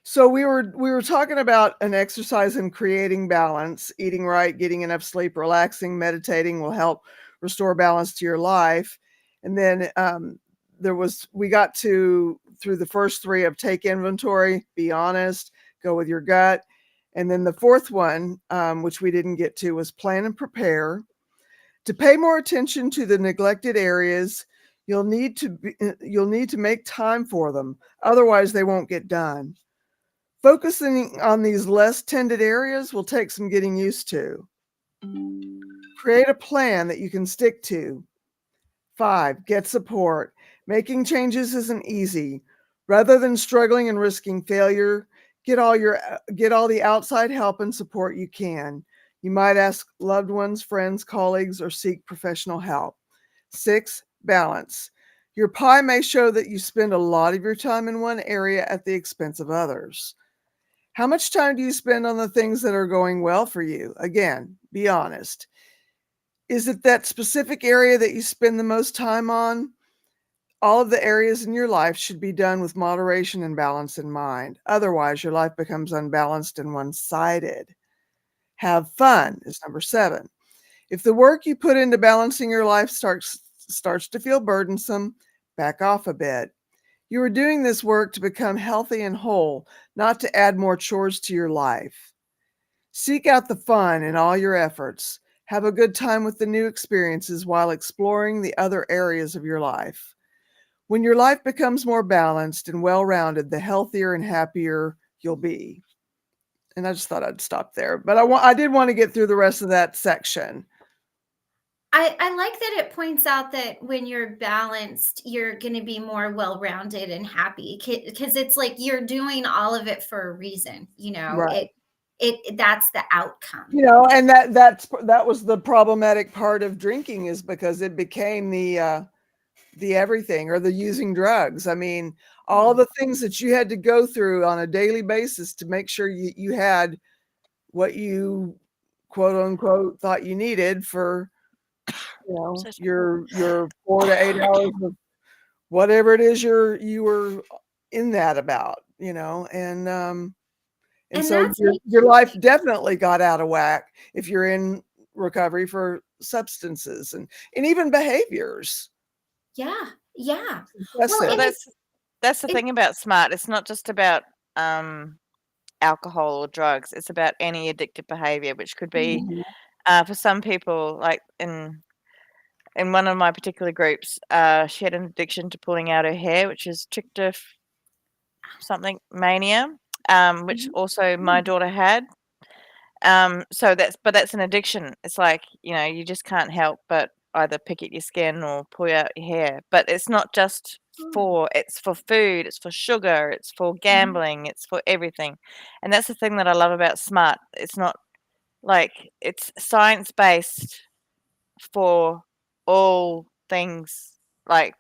So we were talking about an exercise in creating balance, eating right, getting enough sleep, relaxing, meditating will help restore balance to your life. And then we got to through the first three of take inventory, be honest, go with your gut. And then the fourth one, which we didn't get to, was plan and prepare. To pay more attention to the neglected areas, you'll need to make time for them. Otherwise, they won't get done. Focusing on these less tended areas will take some getting used to. Create a plan that you can stick to. 5, get support. Making changes isn't easy. Rather than struggling and risking failure, get all the outside help and support you can. You might ask loved ones, friends, colleagues, or seek professional help. 6, balance. Your pie may show that you spend a lot of your time in one area at the expense of others. How much time do you spend on the things that are going well for you? Again, be honest. Is it that specific area that you spend the most time on? All of the areas in your life should be done with moderation and balance in mind. Otherwise, your life becomes unbalanced and one-sided. Have fun is number 7. If the work you put into balancing your life starts to feel burdensome, back off a bit. You are doing this work to become healthy and whole, not to add more chores to your life. Seek out the fun in all your efforts. Have a good time with the new experiences while exploring the other areas of your life. When your life becomes more balanced and well-rounded, the healthier and happier you'll be. And I just thought I'd stop there, but I did want to get through the rest of that section. I like that it points out that when you're balanced, you're going to be more well-rounded and happy, because it's like you're doing all of it for a reason. Right. That's the outcome. And that was the problematic part of drinking, is because it became the everything, or the using drugs. I mean, all the things that you had to go through on a daily basis to make sure you had what you quote unquote thought you needed for your 4 to 8 hours of whatever it is you were in that about, and And so that's your life definitely got out of whack if you're in recovery for substances and even behaviors. yeah. Well, Excessive. and That's the it- thing about SMART. It's not just about alcohol or drugs. It's about any addictive behavior, which could be for some people, like in one of my particular groups, she had an addiction to pulling out her hair, which is something mania, which also my daughter had. So that's an addiction. It's like, you just can't help but either pick at your skin or pull out your hair. But it's not just it's for food, it's for sugar, it's for gambling, it's for everything. And that's the thing that I love about SMART. It's not like, it's science based for all things, like,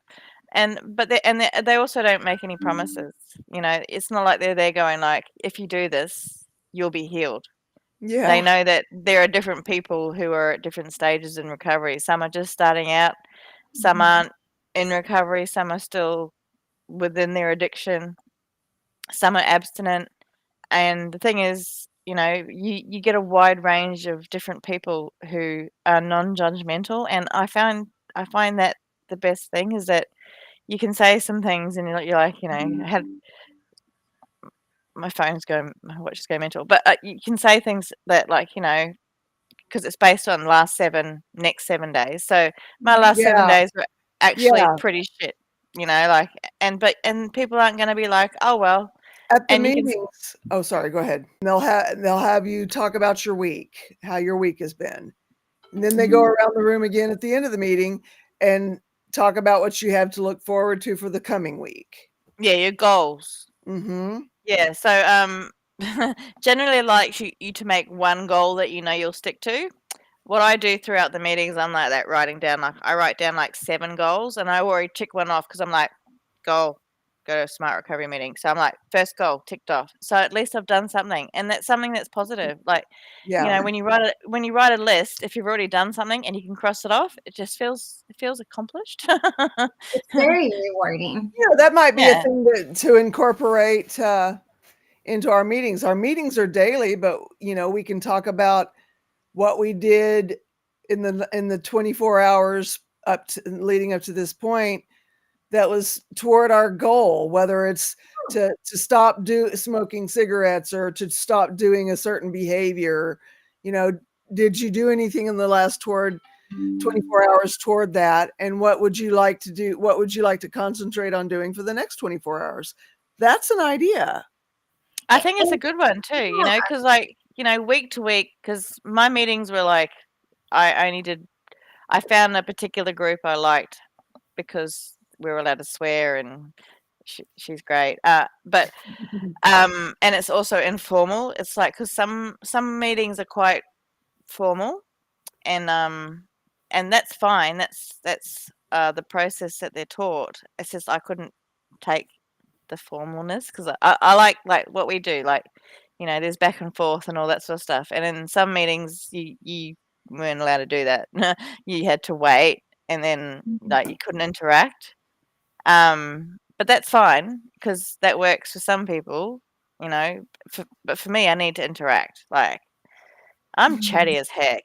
but they also don't make any promises. It's not like they're there going like, if you do this, you'll be healed. They Yeah. know that there are different people who are at different stages in recovery. Some are just starting out, some aren't in recovery, some are still within their addiction, some are abstinent. And the thing is, you get a wide range of different people who are non-judgmental, and I find that the best thing is that you can say some things and you're like, I had my watch is going mental, but you can say things that, like, because it's based on next 7 days. So my last 7 days were actually Yeah. pretty shit, like, and people aren't going to be like, oh well, At the and you can. meetings, oh, sorry, go ahead. They'll have you talk about your week, how your week has been. And then they go around the room again at the end of the meeting and talk about what you have to look forward to for the coming week. Yeah, your goals. Mm-hmm. Yeah, so generally like you to make one goal that you'll stick to. What I do throughout the meetings, I'm like that, I write down like 7 goals, and I already tick one off because I'm like, goal. go to a smart recovery meeting. So I'm like, first goal ticked off. So at least I've done something, and that's something that's positive. Like, Yeah. when you write a list, if you've already done something and you can cross it off, it feels accomplished. It's very rewarding. That might be a Yeah. thing to incorporate into our meetings. Our meetings are daily, but we can talk about what we did in the 24 hours leading up to this point that was toward our goal, whether it's to stop smoking cigarettes or to stop doing a certain behavior. Did you do anything in the last 24 hours toward that? And what would you like to do? What would you like to concentrate on doing for the next 24 hours? That's an idea. I think it's a good one too, because week to week, because my meetings were like, I found a particular group I liked because we were allowed to swear, and she's great. But and it's also informal. It's like, because some meetings are quite formal, and that's fine. That's the process that they're taught. It's just I couldn't take the formalness, because I like what we do, there's back and forth and all that sort of stuff. And in some meetings, you weren't allowed to do that. You had to wait, and then you couldn't interact. But that's fine, because that works for some people, but for me, I need to interact. Like, I'm chatty as heck,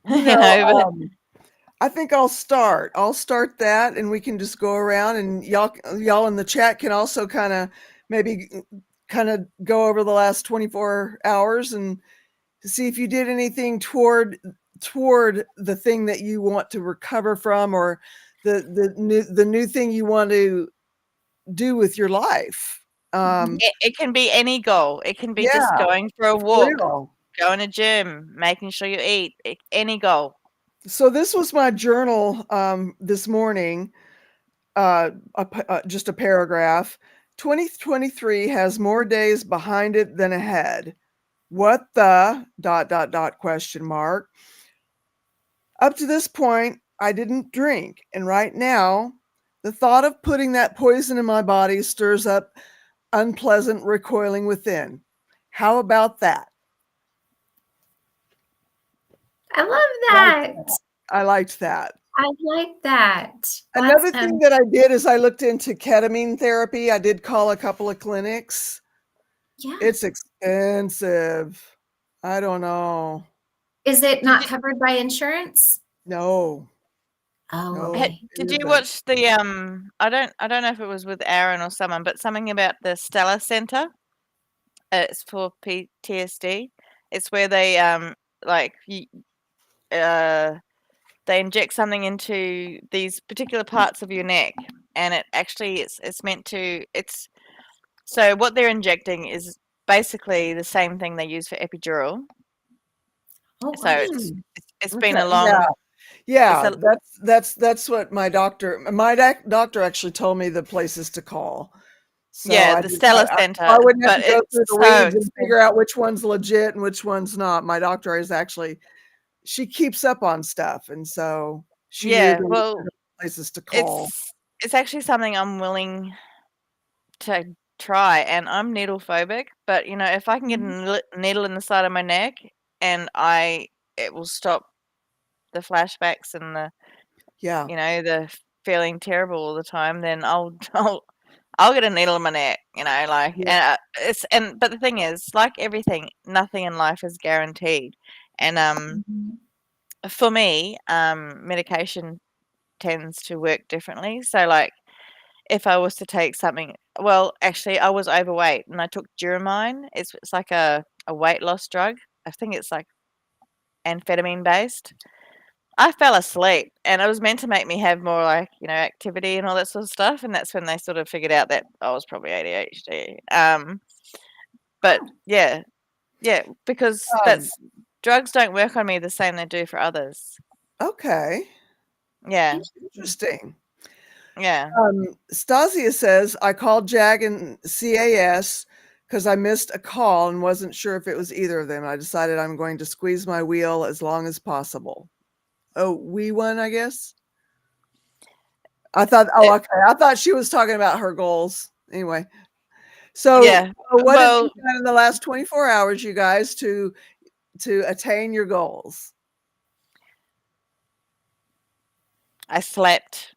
but I think I'll start that, and we can just go around, and y'all in the chat can also maybe go over the last 24 hours and see if you did anything toward the thing that you want to recover from, or the new thing you want to do with your life. it can be any goal. It can be just Yeah, going for a walk, real. going to gym, making sure you eat, any goal. So this was my journal this morning. Just a paragraph. 2023 has more days behind it than ahead. What the ... question mark. Up to this point, I didn't drink, and right now, the thought of putting that poison in my body stirs up unpleasant recoiling within. How about that? I love that. I liked that. I like that. Another thing that I did is I looked into ketamine therapy. I did call a couple of clinics. Yeah. It's expensive. I don't know. Is it not covered by insurance? No. Oh, No, okay. Did it you isn't. watch the I don't know if it was with Aaron or someone, but something about the Stella Center? It's for PTSD. It's where they they inject something into these particular parts of your neck, and it actually it's meant to so what they're injecting is basically the same thing they use for epidural. Oh, So wow. it's been Okay, a long Yeah, it's that's what my doctor actually told me the places to call. So yeah, the Stella I Center, wouldn't have but to go it's through the so weeds and figure out which one's legit and which one's not. My doctor is actually, she keeps up on stuff, and so she knew yeah, the well, places to call. it's actually something I'm willing to try, and I'm needle phobic, but if I can get a needle in the side of my neck, and it will stop the flashbacks and Yeah. the feeling terrible all the time, then I'll get a needle in my neck, Yeah. and but the thing is, like everything, nothing in life is guaranteed, and for me, medication tends to work differently. So, like, if I was to take something, well, actually, I was overweight and I took Duromine. It's like a weight loss drug. I think it's like amphetamine based. I fell asleep, and it was meant to make me have more, like, activity and all that sort of stuff. And that's when they sort of figured out that I was probably ADHD. But yeah, because Um, drugs don't work on me the same they do for others. okay. Yeah, Interesting. yeah. Stasia says, I called JAG and CAS because I missed a call and wasn't sure if it was either of them. I decided I'm going to squeeze my wheel as long as possible. Oh, we won, I guess. I thought, oh, okay. I thought she was talking about her goals. Anyway, so Yeah. what have you Well, done in the last 24 hours, you guys, to attain your goals? I slept.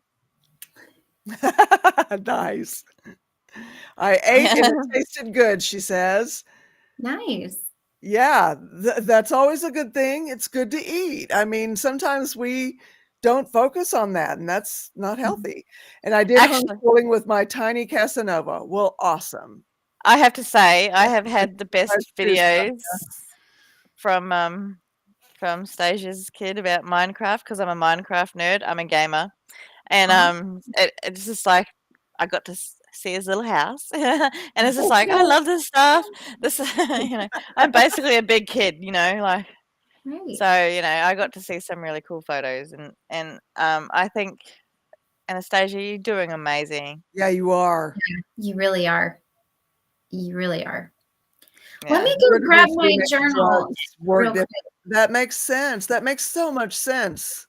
Nice. I ate and it tasted good, she says. Nice. Yeah, that's always a good thing. It's good to eat. I mean, sometimes we don't focus on that, and that's not healthy. And I did Actually, homeschooling with my tiny Casanova. Well, awesome. I have to say, I have I'm had the best surprised too, videos from Stasia's kid about Minecraft because I'm a Minecraft nerd. I'm a gamer, and it's just like I got to see his little house, and it's just like I love this stuff. This, I'm basically a big kid, like. Right. So I got to see some really cool photos, and I think Anastasia, you're doing amazing. Yeah, you are. You really are. You really are. Let Yeah. me go grab Neurodiversity my makes journal drugs work real quick. different. That makes sense. That makes so much sense.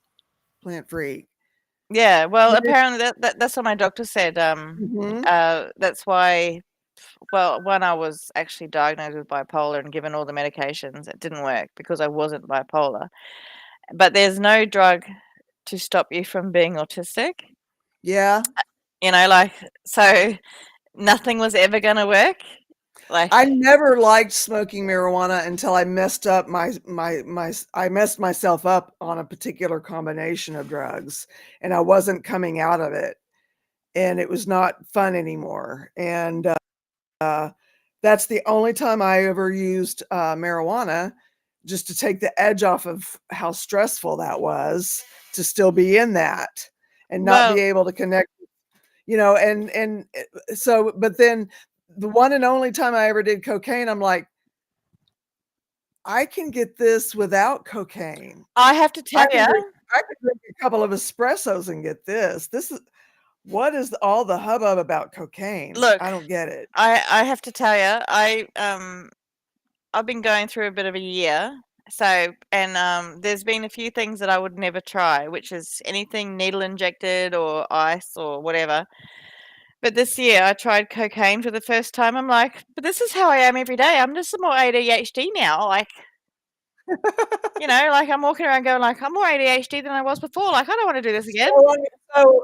Plant freak. Yeah. Well, Yeah. apparently that's what my doctor said. Mhm. That's why. Well, when I was actually diagnosed with bipolar and given all the medications, it didn't work because I wasn't bipolar. But there's no drug to stop you from being autistic. Yeah. Like, so nothing was ever going to work. Like, I never liked smoking marijuana until I messed up I messed myself up on a particular combination of drugs, and I wasn't coming out of it, and it was not fun anymore. And that's the only time I ever used marijuana, just to take the edge off of how stressful that was, to still be in that and not be well, able to connect, and so, but then the one and only time I ever did cocaine, I'm like, I can get this without cocaine. I have to tell you, I could drink a couple of espressos and get this. This is what is all the hubbub about cocaine? look, I don't get it. I have to tell you, I've been going through a bit of a year. So, and there's been a few things that I would never try, which is anything needle injected or ice or whatever. But this year I tried cocaine for the first time. I'm like, but this is how I am every day. I'm just more ADHD now. Like, like I'm walking around going like, I'm more ADHD than I was before. Like, I don't want to do this again. So,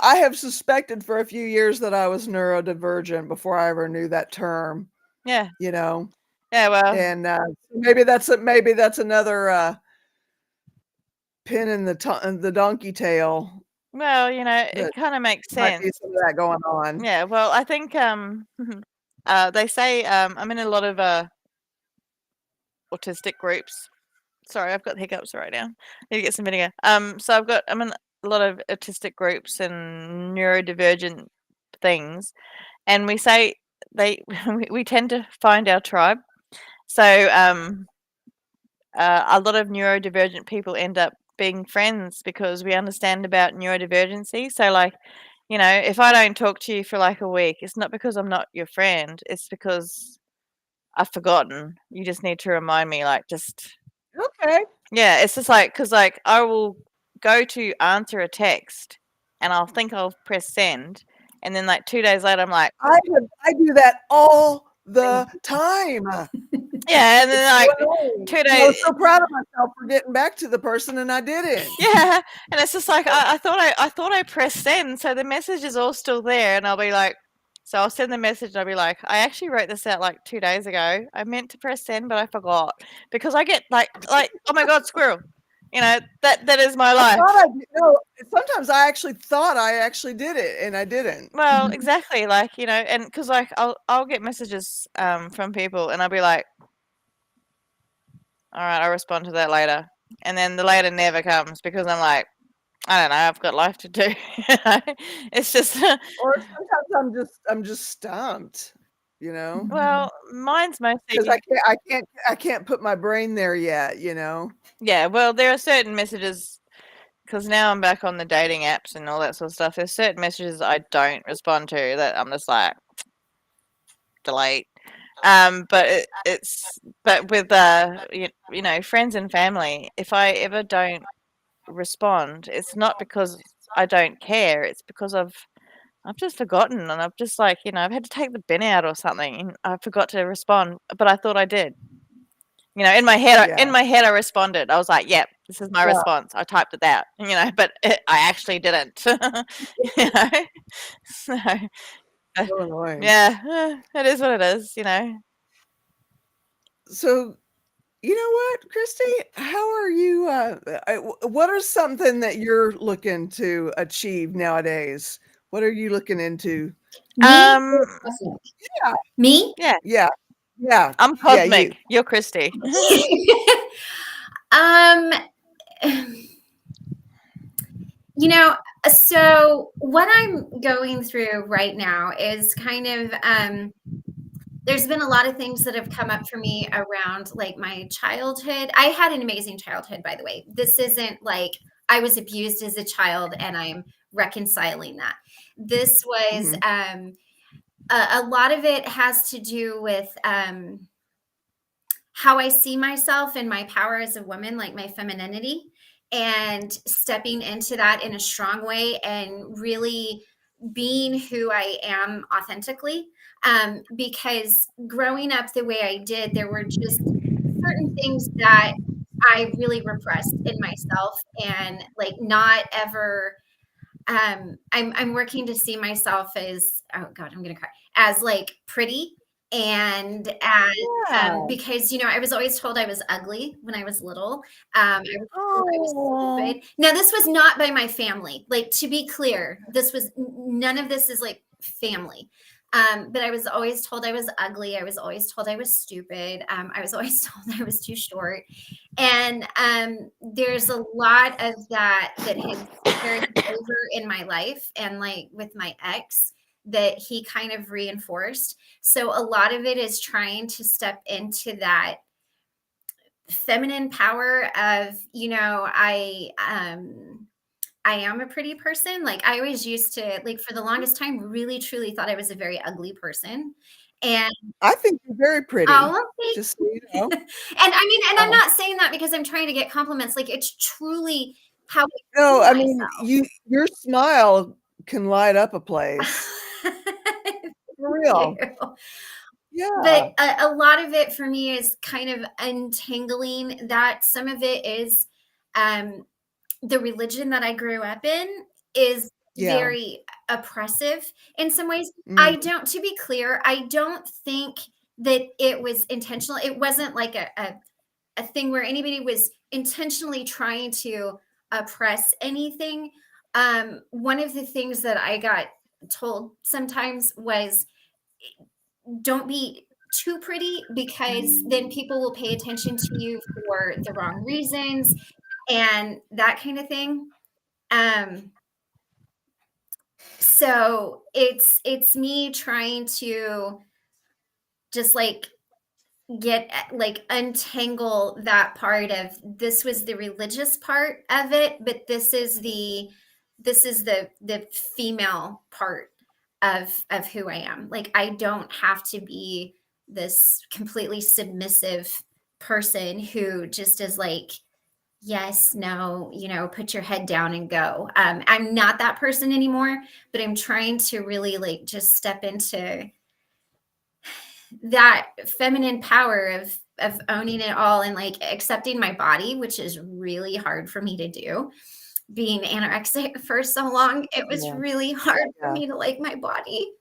I have suspected for a few years that I was neurodivergent before I ever knew that term, Yeah. you know, Yeah. Well, and maybe that's another pin in the donkey tail. well, That it kind of makes might be sense. some of that going on. Yeah. Well, I think they say I'm in a lot of autistic groups. Sorry, I've got hiccups right now. Need to get some vinegar. So I'm in a lot of autistic groups and neurodivergent things, and we say we tend to find our tribe. So a lot of neurodivergent people end up being friends because we understand about neurodivergency. So like, if I don't talk to you for like a week, it's not because I'm not your friend. It's because I've forgotten. You just need to remind me, like, just Okay. yeah. It's just like because like I will go to answer a text, and I'll think I'll press send, and then like 2 days later, I'm like, I do that all the time. yeah, and then It's so like annoying. two I was days. so proud of myself for getting back to the person, and I didn't. Yeah, and it's just like I thought I pressed send, so the message is all still there, and I'll be like, so I'll send the message, and I'll be like, I actually wrote this out like 2 days ago. I meant to press send, but I forgot because I get like oh my god, squirrel, that is my I life. thought I did. No, sometimes I actually thought I actually did it, and I didn't. Well, exactly, like and because like I'll get messages from people, and I'll be like, all right, I'll respond to that later, and then the later never comes because I'm like, I don't know, I've got life to do. It's just Or sometimes I'm just stumped, well, mine's because mostly I can't put my brain there yet. yeah. Well, there are certain messages because now I'm back on the dating apps and all that sort of stuff. There's certain messages I don't respond to that I'm just like delete. But but with friends and family, if I ever don't respond, it's not because I don't care. It's because I've just forgotten, and I've just like, I've had to take the bin out or something, and I forgot to respond, but I thought I did. In my head, I responded. I was like, "Yep, this is my response." I typed it out, but I actually didn't. you know, so So annoying. yeah, it is what it is. So, you know what, Christy? How are you? What are something that you're looking to achieve nowadays? What are you looking into? Me? Yeah, Me? Yeah, yeah, yeah, I'm yeah. You. cosmic. You're Christy. um, so what I'm going through right now is kind of there's been a lot of things that have come up for me around like my childhood. I had an amazing childhood, by the way. This isn't like I was abused as a child and I'm reconciling that. This was a lot of it has to do with how I see myself and my power as a woman, like my femininity, and stepping into that in a strong way and really being who I am authentically. Because growing up the way I did, there were just certain things that I really repressed in myself and like not ever I'm working to see myself as, oh God, I'm gonna cry, as like pretty and as Yeah. because I was always told I was ugly when I was little. I was told I was Oh. stupid. Now this was not by my family. Like to be clear, this was none of this is like family. But I was always told I was ugly. I was always told I was stupid. I was always told I was too short. And there's a lot of that that has carried over in my life and like with my ex that he kind of reinforced. So a lot of it is trying to step into that feminine power of, I am a pretty person. Like I always used to, like for the longest time, really truly thought I was a very ugly person. And I think you're very pretty. well, thank Just so you know. and I mean, and I'm not saying that because I'm trying to get compliments. Like it's truly how I No, see I mean, myself. your smile can light up a place. For real. You. Yeah. But a lot of it for me is kind of untangling that. Some of it is the religion that I grew up in is Yeah. very oppressive in some ways. Mm. To be clear, I don't think that it was intentional. It wasn't like a thing where anybody was intentionally trying to oppress anything. One of the things that I got told sometimes was don't be too pretty because then people will pay attention to you for the wrong reasons and that kind of thing. So it's me trying to just like untangle that part of this was the religious part of it, but this is the female part of who I am. Like I don't have to be this completely submissive person who just is like yes, no, put your head down and go. I'm not that person anymore, but I'm trying to really like just step into that feminine power of owning it all and like accepting my body, which is really hard for me to do. Being anorexic for so long, it was Yeah. really hard for Yeah. me to like my body.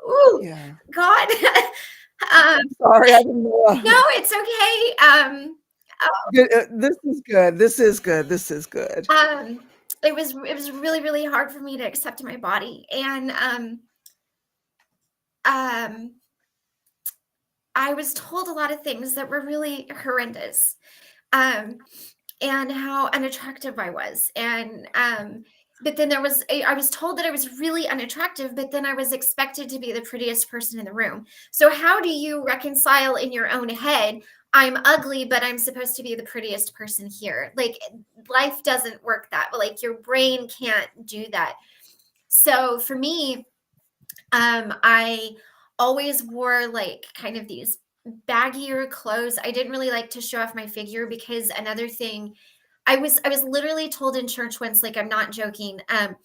Ooh, Yeah. God. Sorry, I didn't know. No, it's okay. This is good. This is good. This is good. It was really, really hard for me to accept my body. And I was told a lot of things that were really horrendous. And how unattractive I was. And but then I was told that I was really unattractive, but then I was expected to be the prettiest person in the room. So how do you reconcile in your own head, I'm ugly, but I'm supposed to be the prettiest person here? Like life doesn't work that way. Like your brain can't do that. So for me, I always wore like kind of these baggier clothes. I didn't really like to show off my figure because another thing I was literally told in church once, like, I'm not joking. I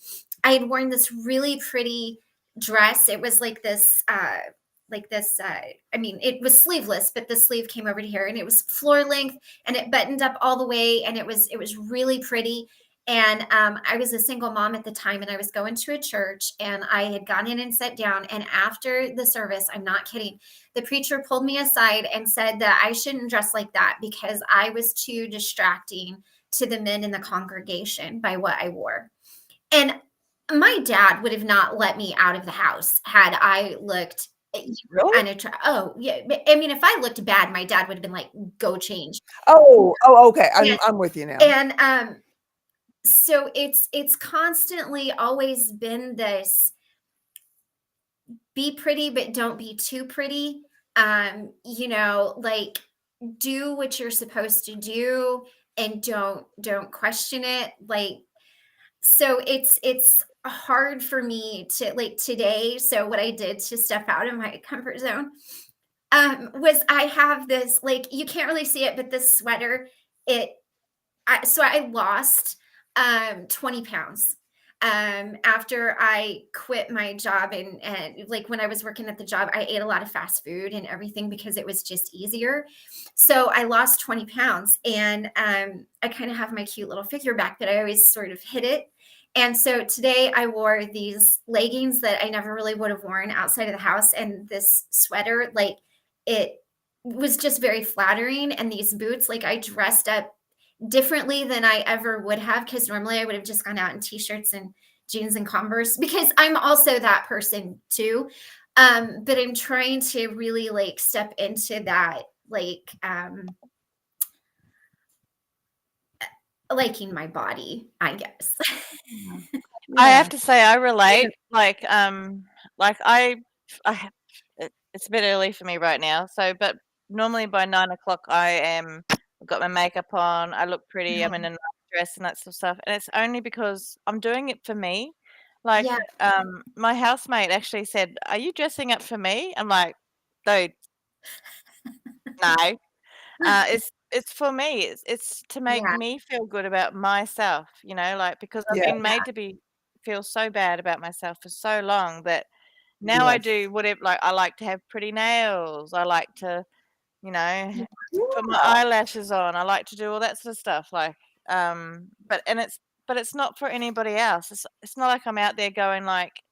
had worn this really pretty dress. It was like this, I mean, it was sleeveless, but the sleeve came over to here, and it was floor length, and it buttoned up all the way, and it was really pretty. And I was a single mom at the time, and I was going to a church, and I had gone in and sat down. And after the service, I'm not kidding, the preacher pulled me aside and said that I shouldn't dress like that because I was too distracting to the men in the congregation by what I wore. And my dad would have not let me out of the house had I looked Really? unattractive. Oh, yeah. I mean, if I looked bad, my dad would have been like, go change. Oh, okay. I'm with you now. And so it's constantly always been this: be pretty, but don't be too pretty. Like, do what you're supposed to do and don't question it. Like, so it's hard for me to, like, today. So what I did to step out of my comfort zone was, I have this, like, you can't really see it, but this sweater, so I lost 20 pounds after I quit my job. And like, when I was working at the job, I ate a lot of fast food and everything because it was just easier. So I lost 20 pounds, and I kind of have my cute little figure back, but I always sort of hid it. And so today I wore these leggings that I never really would have worn outside of the house, and this sweater, like, it was just very flattering. And these boots, like, I dressed up differently than I ever would have, because normally I would have just gone out in t-shirts and jeans and Converse, because I'm also that person too. But I'm trying to really, like, step into that, like, liking my body, I guess. I Yeah. have to say I relate. Like it's a bit early for me right now. So, but normally by 9 o'clock I've got my makeup on. I look pretty. I'm in a nice dress and that sort of stuff. And it's only because I'm doing it for me. Like, Yeah. my housemate actually said, "Are you dressing up for me?" I'm like, "Dude, no. It's for me. It's to make Yeah. me feel good about myself, like, because I've Yeah. been made to feel so bad about myself for so long that now I Yes. do whatever. Like, I like to have pretty nails. I like to, you know, put my Yeah. eyelashes on. I like to do all that sort of stuff. Like, but it's not for anybody else. It's not like I'm out there going like,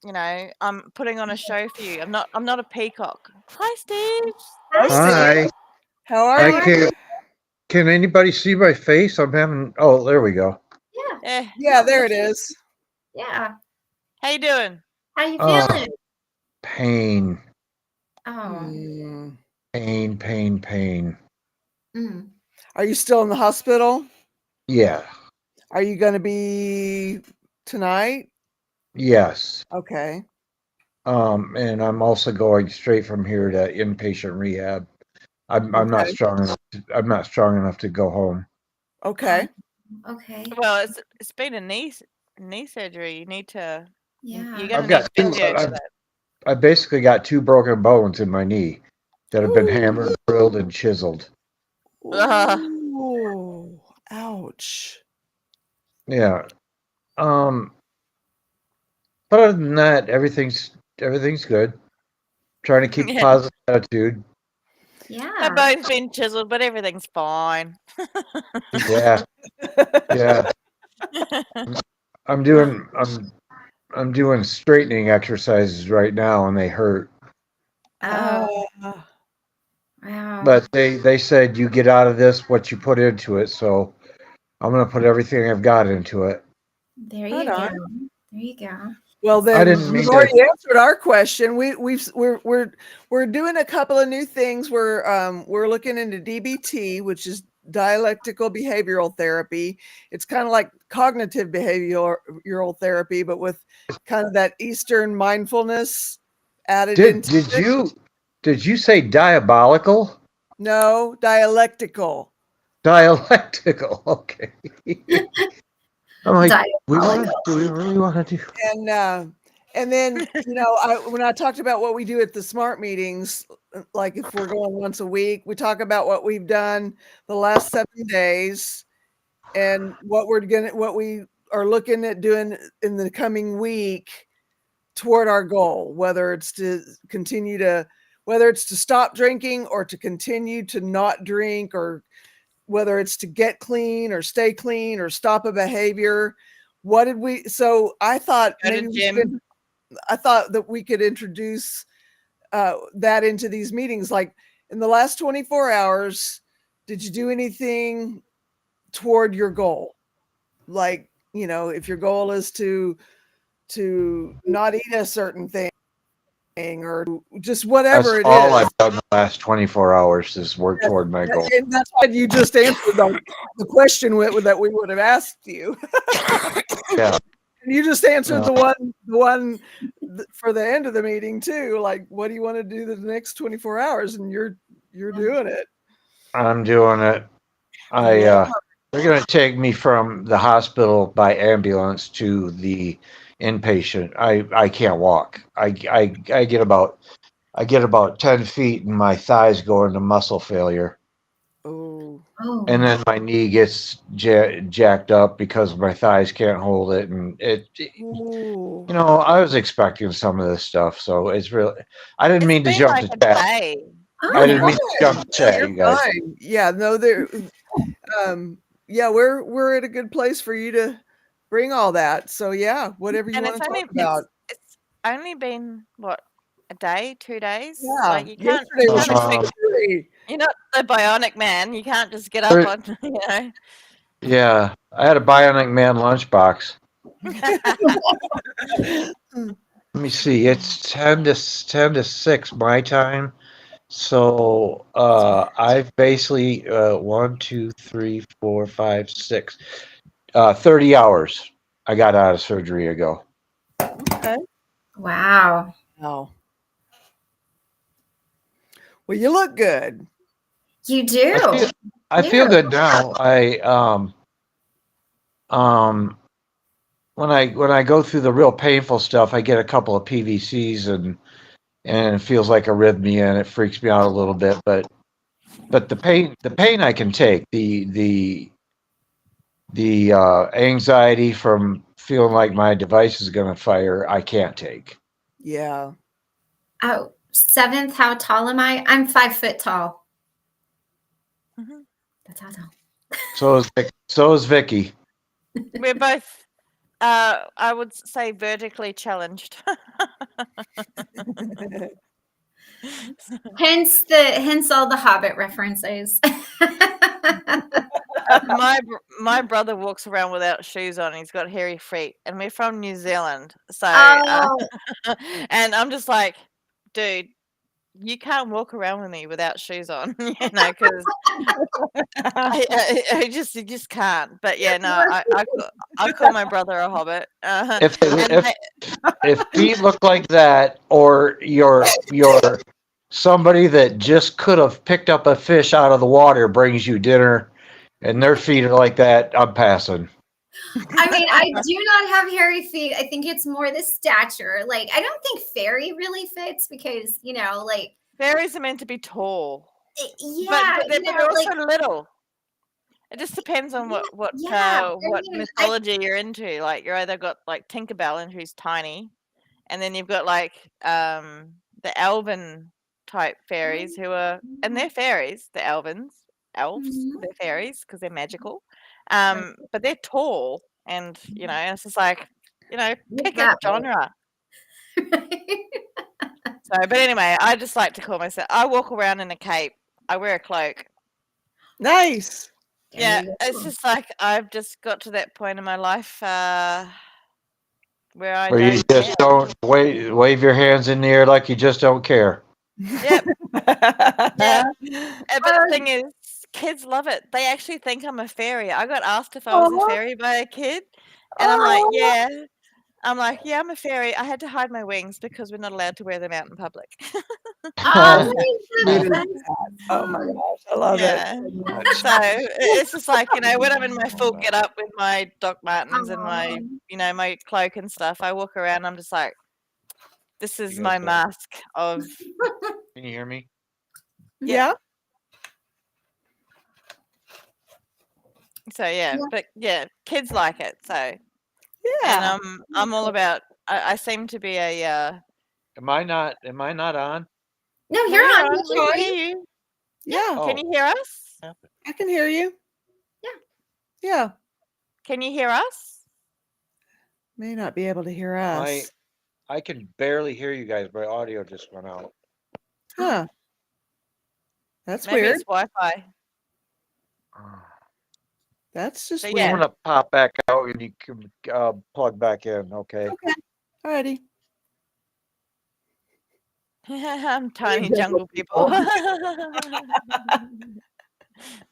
I'm putting on a show for you. I'm not a peacock. Hi, Steve. Hi, Steve. How are you? Can anybody see my face? I'm having. Oh, there we go. Yeah. Yeah, there it is. Yeah. How you doing? How you Oh, feeling? pain, Oh. pain. Mm. Are you still in the hospital? Yeah. Are you going to be tonight? Yes. Okay. And I'm also going straight from here to inpatient rehab. I'm not Okay. strong enough. I'm not strong enough to go home. Okay. Okay. Well, it's been a knee surgery. You need to. Yeah. You're gonna I've need got two. physio for that. I basically got 2 broken bones in my knee that have been Ooh. hammered, drilled, and chiseled. Ooh. Ouch. Yeah. But other than that, everything's good. Trying to keep a Yeah. positive attitude. Yeah. My bone's been chiseled, but everything's fine. Yeah. Yeah. I'm doing straightening exercises right now, and they hurt. Oh. Uh, Wow. But they said you get out of this what you put into it, so I'm gonna put everything I've got into it. There Right you go. on. There you go. well, I then didn't mean you've to. already answered our question. We're doing a couple of new things. We're looking into DBT, which is dialectical behavioral therapy. It's kind of like cognitive behavioral therapy, but with kind of that Eastern mindfulness added into it. Did you say diabolical? No, dialectical. Dialectical. Okay. I'm like, Diabolical. do we really want to do? And then when I talked about what we do at the SMART meetings, like if we're going once a week, we talk about what we've done the last 7 days, and what we are looking at doing in the coming week toward our goal, whether it's to stop drinking or to continue to not drink, or whether it's to get clean or stay clean or stop a behavior. So I thought Go to gym. I thought that we could introduce that into these meetings. Like, in the last 24 hours, did you do anything toward your goal? Like, if your goal is to not eat a certain thing, or just whatever That's it all is. I've done the last 24 hours is work toward my goal. And that's why you just answered the question that we would have asked you. Yeah. And you just answered the one for the end of the meeting too. Like, what do you want to do the next 24 hours? And you're doing it. I'm doing it. They're going to take me from the hospital by ambulance to the inpatient. I can't walk. I get about 10 feet and my thighs go into muscle failure. Oh. And then my knee gets jacked up because my thighs can't hold it. And I was expecting some of this stuff. So it's really, I didn't mean to jump the chat. I didn't mean to jump the chat, you guys. Fine. Yeah, no, we're at a good place for you to bring all that. So yeah, whatever you want to talk about. It's only been what, a day, 2 days? Yeah, Like, you can't yesterday you're not the bionic man. You can't just get up on, Yeah, I had a Bionic Man lunchbox. Let me see. It's 10 to 6 my time. So I've basically 1, 2, 3, 4, 5, 6, 30 hours. I got out of surgery ago. Okay. Wow. Oh. Well, you look good. You do. I feel good now. When I go through the real painful stuff, I get a couple of PVCs and it feels like arrhythmia and it freaks me out a little bit. But the pain I can take. The anxiety from feeling like my device is going to fire, I can't take. Yeah. Oh, 7th, how tall am I? I'm 5 foot tall. Mm-hmm. That's how tall. So is Vicky. We're both, I would say, vertically challenged. Hence all the Hobbit references. My brother walks around without shoes on. He's got hairy feet, and we're from New Zealand. So, and I'm just like, dude, you can't walk around with me without shoes on, because I just can't. But yeah, no, I call my brother a hobbit. If feet look like that, or you're somebody that just could have picked up a fish out of the water brings you dinner, and their feet are like that, I'm passing. I mean, I do not have hairy feet. I think it's more the stature. Like, I don't think fairy really fits because, like, fairies are meant to be tall. Yeah, but they're also little. It just depends on what mythology you're into. Like, you're either got like Tinkerbell, and who's tiny, and then you've got like the elven type fairies who are, and they're fairies, the elves, they're fairies because they're magical, but they're tall, and it's just like, pick a genre. So, but anyway, I just like to call myself, I walk around in a cape, I wear a cloak. Nice. Yeah, it's just like I've just got to that point in my life where you just don't wave your hands in the air like you just don't care. Yep. Yeah. But the thing is, kids love it. They actually think I'm a fairy. I got asked if I was a fairy by a kid, and I'm like, yeah. I'm a fairy. I had to hide my wings because we're not allowed to wear them out in public. Oh my gosh, I love it. So it's just like, when I'm in my full get up with my Doc Martens and my, my cloak and stuff, I walk around, I'm just like, this is my mask of. Can you hear me? Yeah. So yeah, but yeah, kids like it. So and Yeah. I'm all about. I seem to be a. Am I not on? No, No, you're you're on. on. We We can can hear hear you. you. Yeah. Can you hear us? I can hear you. Yeah. Yeah. Can you hear us? May not be able to hear us. I can barely hear you guys. My audio just went out. Huh. That's Maybe weird. it's Wi-Fi. That's just So I'm yeah. weird. gonna pop back out and you can plug back in. Okay. Okay. Alrighty. I'm tiny jungle people.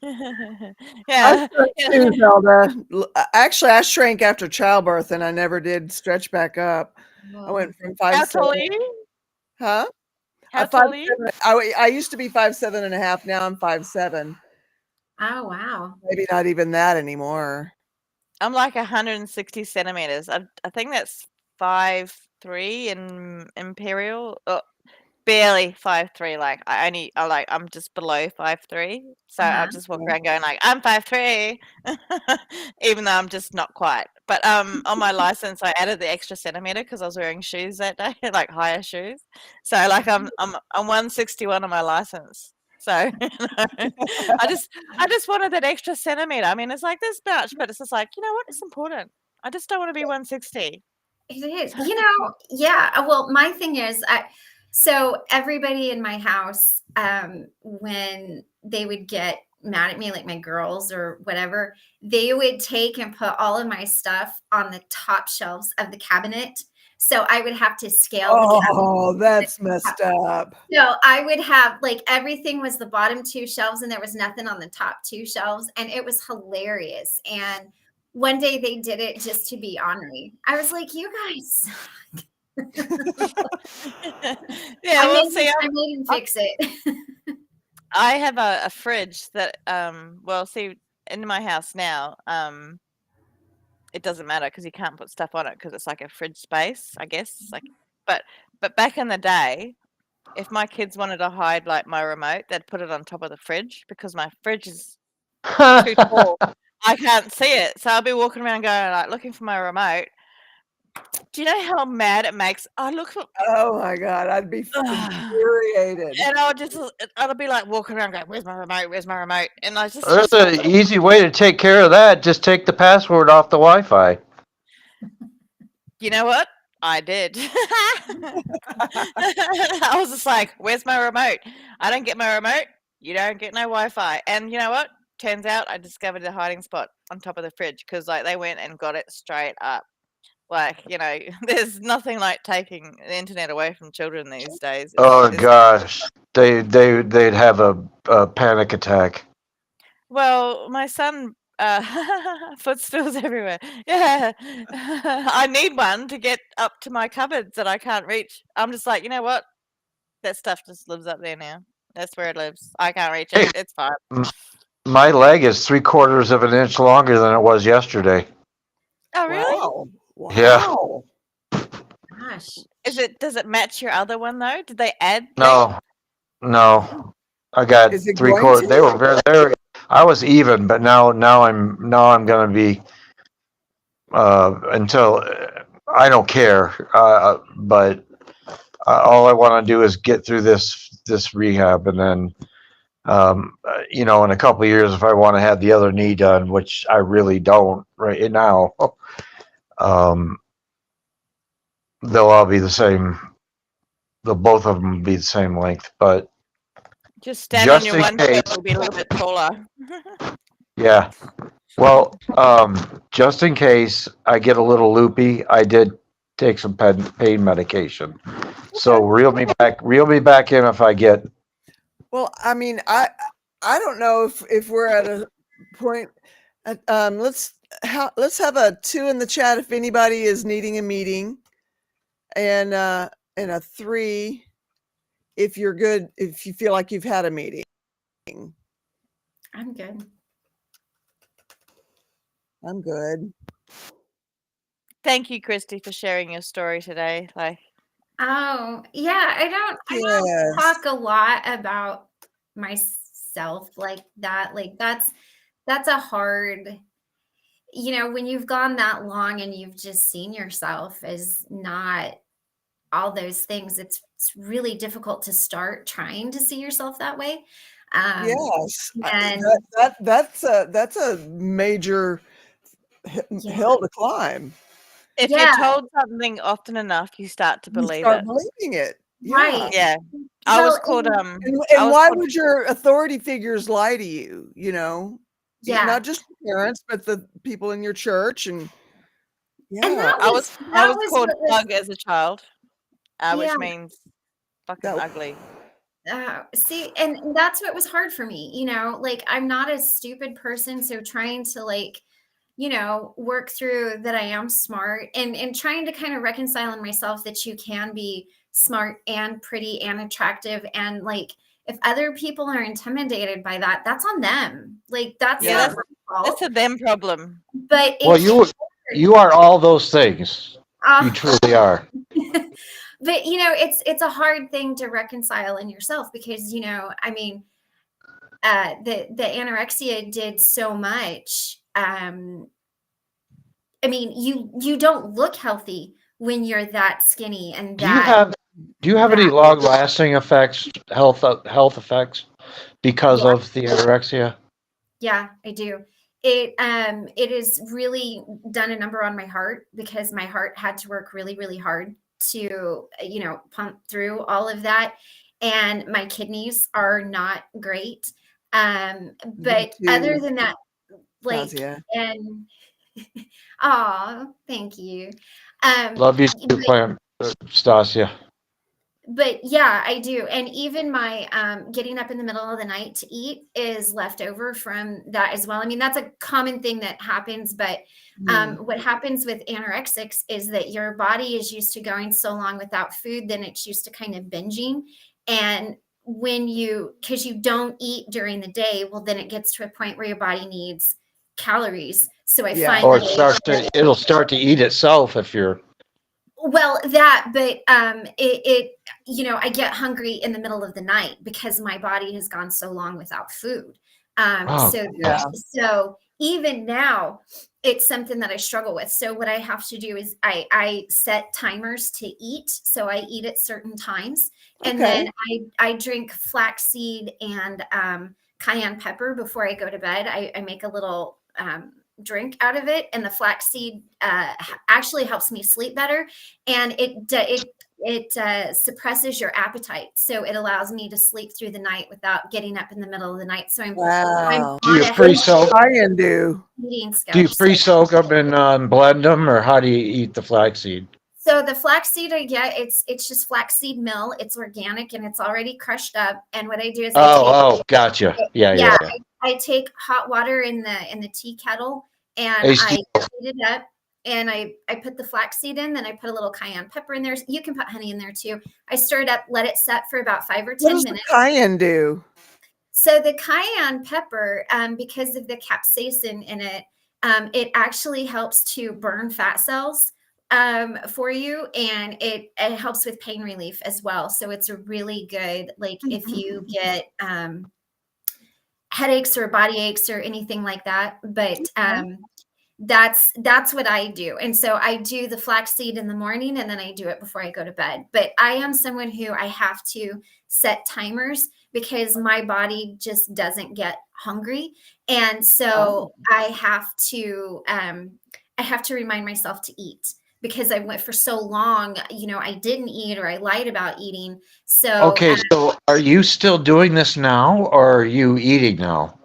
I Yeah. shrank too, Zelda. Actually, I shrank after childbirth, and I never did stretch back up. I went from How 5'7". tall are you? Huh? How Five tall are you? seven. I used to be 5'7.5". Now I'm 5'7". Oh, wow. Maybe not even that anymore. I'm like 160 centimeters. I think that's 5'3" in imperial. Oh, barely 5'3". Like I'm just below 5'3". So I just walk around going like I'm 5'3", even though I'm just not quite. But on my license I added the extra centimeter because I was wearing shoes that day, like higher shoes. So like I'm 161 on my license. So I just wanted that extra centimeter. I mean, it's like this much, but it's just like, you know what? It's important. I just don't want to be 160. It is. Yeah. Well, my thing is, so everybody in my house, when they would get mad at me, like my girls or whatever, they would take and put all of my stuff on the top shelves of the cabinet. So I would have to scale the cabinet. Oh, that's messed up. So I would have like everything was the bottom two shelves and there was nothing on the top two shelves. And it was hilarious. And one day they did it just to be ornery. I was like, you guys. Yeah, well, see, I made him fix it. I have a fridge that well, see, in my house now, it doesn't matter because you can't put stuff on it because it's like a fridge space, I guess. Like, but back in the day, if my kids wanted to hide like my remote, they'd put it on top of the fridge because my fridge is too tall. I can't see it, so I'll be walking around going like looking for my remote. Do you know how mad it makes? I look for, Oh my God, I'd be infuriated. and I'll be like walking around going, "Where's my remote? Where's my remote?" And I just There's an easy way to take care of that. Just take the password off the Wi-Fi. You know what? I did. I was just like, "Where's my remote? I don't get my remote. You don't get no Wi-Fi." And you know what? Turns out I discovered the hiding spot on top of the fridge because like they went and got it straight up. Like, you know, there's nothing like taking the internet away from children these days. Oh gosh, they'd have a panic attack. Well, my son, footstools everywhere. Yeah, I need one to get up to my cupboards that I can't reach. I'm just like, you know what? That stuff just lives up there now. That's where it lives. I can't reach it. It's fine. My leg is 3/4 of an inch longer than it was yesterday. Oh, really? Wow. Yeah. Wow. Gosh. Does it match your other one though? Did they add No, I got Is it 3/4. going They were very. I was even, but now I'm gonna be until I don't care. But all I want to do is get through this rehab, and then in a couple of years, if I want to have the other knee done, which I really don't right now, they'll all be the same. They'll both of them be the same length, but Just stand just on your in one case, foot, it'll be a little bit taller. yeah. Well, just in case I get a little loopy, I did take some pain medication. So reel me back in if I get. Well, I mean, I don't know if we're at a point. Let's have a 2 in the chat if anybody is needing a meeting, and a 3 if you're good, if you feel like you've had a meeting. I'm good. I'm good. Thank you, Christy, for sharing your story today. Like, Oh, yeah. I don't Yes. talk a lot about myself like that. Like that's that's a hard, when you've gone that long and you've just seen yourself as not all those things, it's really difficult to start trying to see yourself that way. Yes, And that's a major yeah, hill to climb. If you're yeah, told something often enough, you start to You believe start it. believing it. Yeah. right. Yeah. I Well, was called And, I and was why called would your authority figures lie to you? yeah. Not just your parents, but the people in your church, and And yeah, that I was was called what was, bug as a child, yeah. which means fucking that ugly. See, and that's what was hard for me, like I'm not a stupid person. So trying to work through that I am smart and trying to kind of reconcile in myself that you can be smart and pretty and attractive. And like, if other people are intimidated by that, that's on them. Like, that's Yeah, not my That's fault. a them problem. But Well, you are all those things. You uh, truly are. but it's a hard thing to reconcile in yourself because I mean, the anorexia did so much. I mean, you don't look healthy when you're that skinny and Do you have any that long-lasting effects, health effects because yeah, of the anorexia? yeah, I do. It has really done a number on my heart because my heart had to work really, really hard to, pump through all of that. And my kidneys are not great. me But other too, than that, like, Nausea. and oh, thank you. Um, Love you too, Plant, Stasia. but yeah, I do. And even my getting up in the middle of the night to eat is left over from that as well. I mean, that's a common thing that happens, but what happens with anorexics is that your body is used to going so long without food, then it's used to kind of binging. And because you don't eat during the day, well, then it gets to a point where your body needs calories. So I Yeah. find Or that it'll start to eat itself if you're. well, but I get hungry in the middle of the night because my body has gone so long without food. Oh, Yeah. So even now, it's something that I struggle with. So what I have to do is I set timers to eat. So I eat at certain times, and Okay. then I drink flaxseed and cayenne pepper before I go to bed. I make a little drink out of it, and the flaxseed actually helps me sleep better, and it suppresses your appetite, so it allows me to sleep through the night without getting up in the middle of the night. So I'm Wow. do you on a pre-soak? Cayenne do. eating Do you schedule. pre-soak them and blend them, or how do you eat the flaxseed? So the flaxseed I get, it's just flaxseed mill. It's organic and it's already crushed up. And what I do is Gotcha. Yeah, yeah, yeah. I take hot water in the tea kettle and AC. I heat it up and I put the flaxseed in, then I put a little cayenne pepper in there. You can put honey in there too. I stir it up, let it set for about 5 or What 10 does the minutes. cayenne do? So the cayenne pepper, because of the capsaicin in it, it actually helps to burn fat cells for you, and it helps with pain relief as well. So it's a really good, like if you get headaches or body aches or anything like that. But that's what I do. And so I do the flaxseed in the morning and then I do it before I go to bed. But I am someone who I have to set timers because my body just doesn't get hungry. And so I have to remind myself to eat because I went for so long, I didn't eat or I lied about eating. So Okay, so are you still doing this now, or are you eating now?